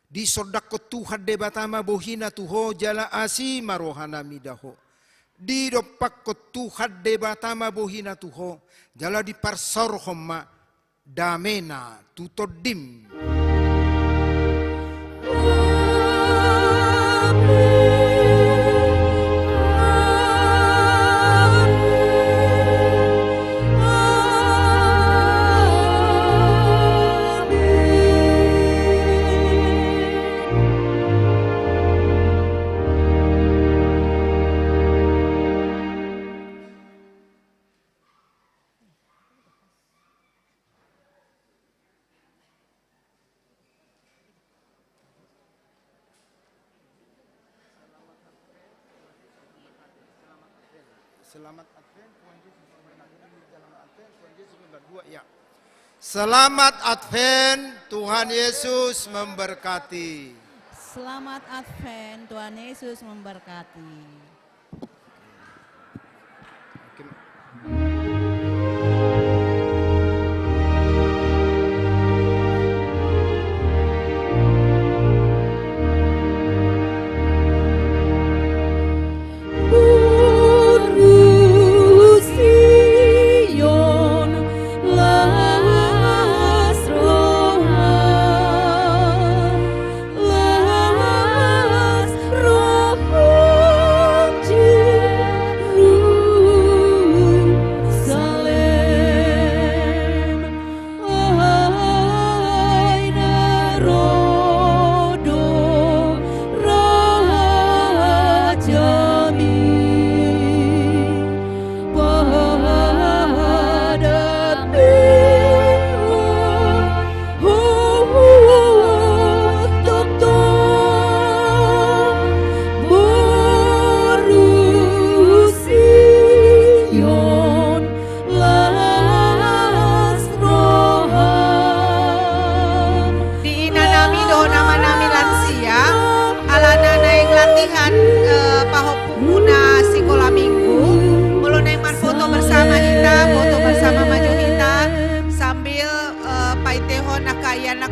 Di sodako Tuhan debatama bohina tuho jala asi marohana midaho. Di dopakko Tuhan debatama bohina tuho jala di parsor homa damena tutodim. Selamat Advent, Tuhan Yesus memberkati. Selamat Advent, Tuhan Yesus memberkati. Ya. Selamat Advent, Tuhan Yesus memberkati.
Selamat Advent, Tuhan Yesus memberkati.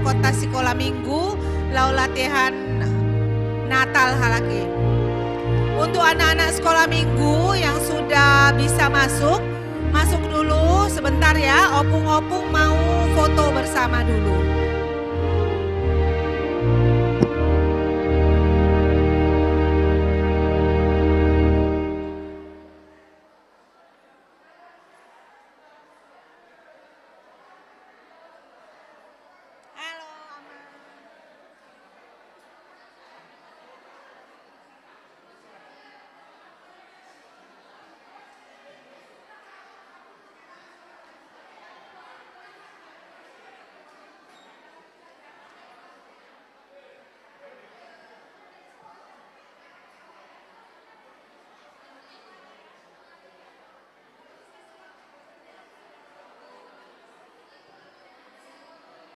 Kota sekolah minggu lau latihan Natal halaki. Untuk anak-anak sekolah minggu yang sudah bisa masuk dulu sebentar ya. Opung-opung mau foto bersama dulu.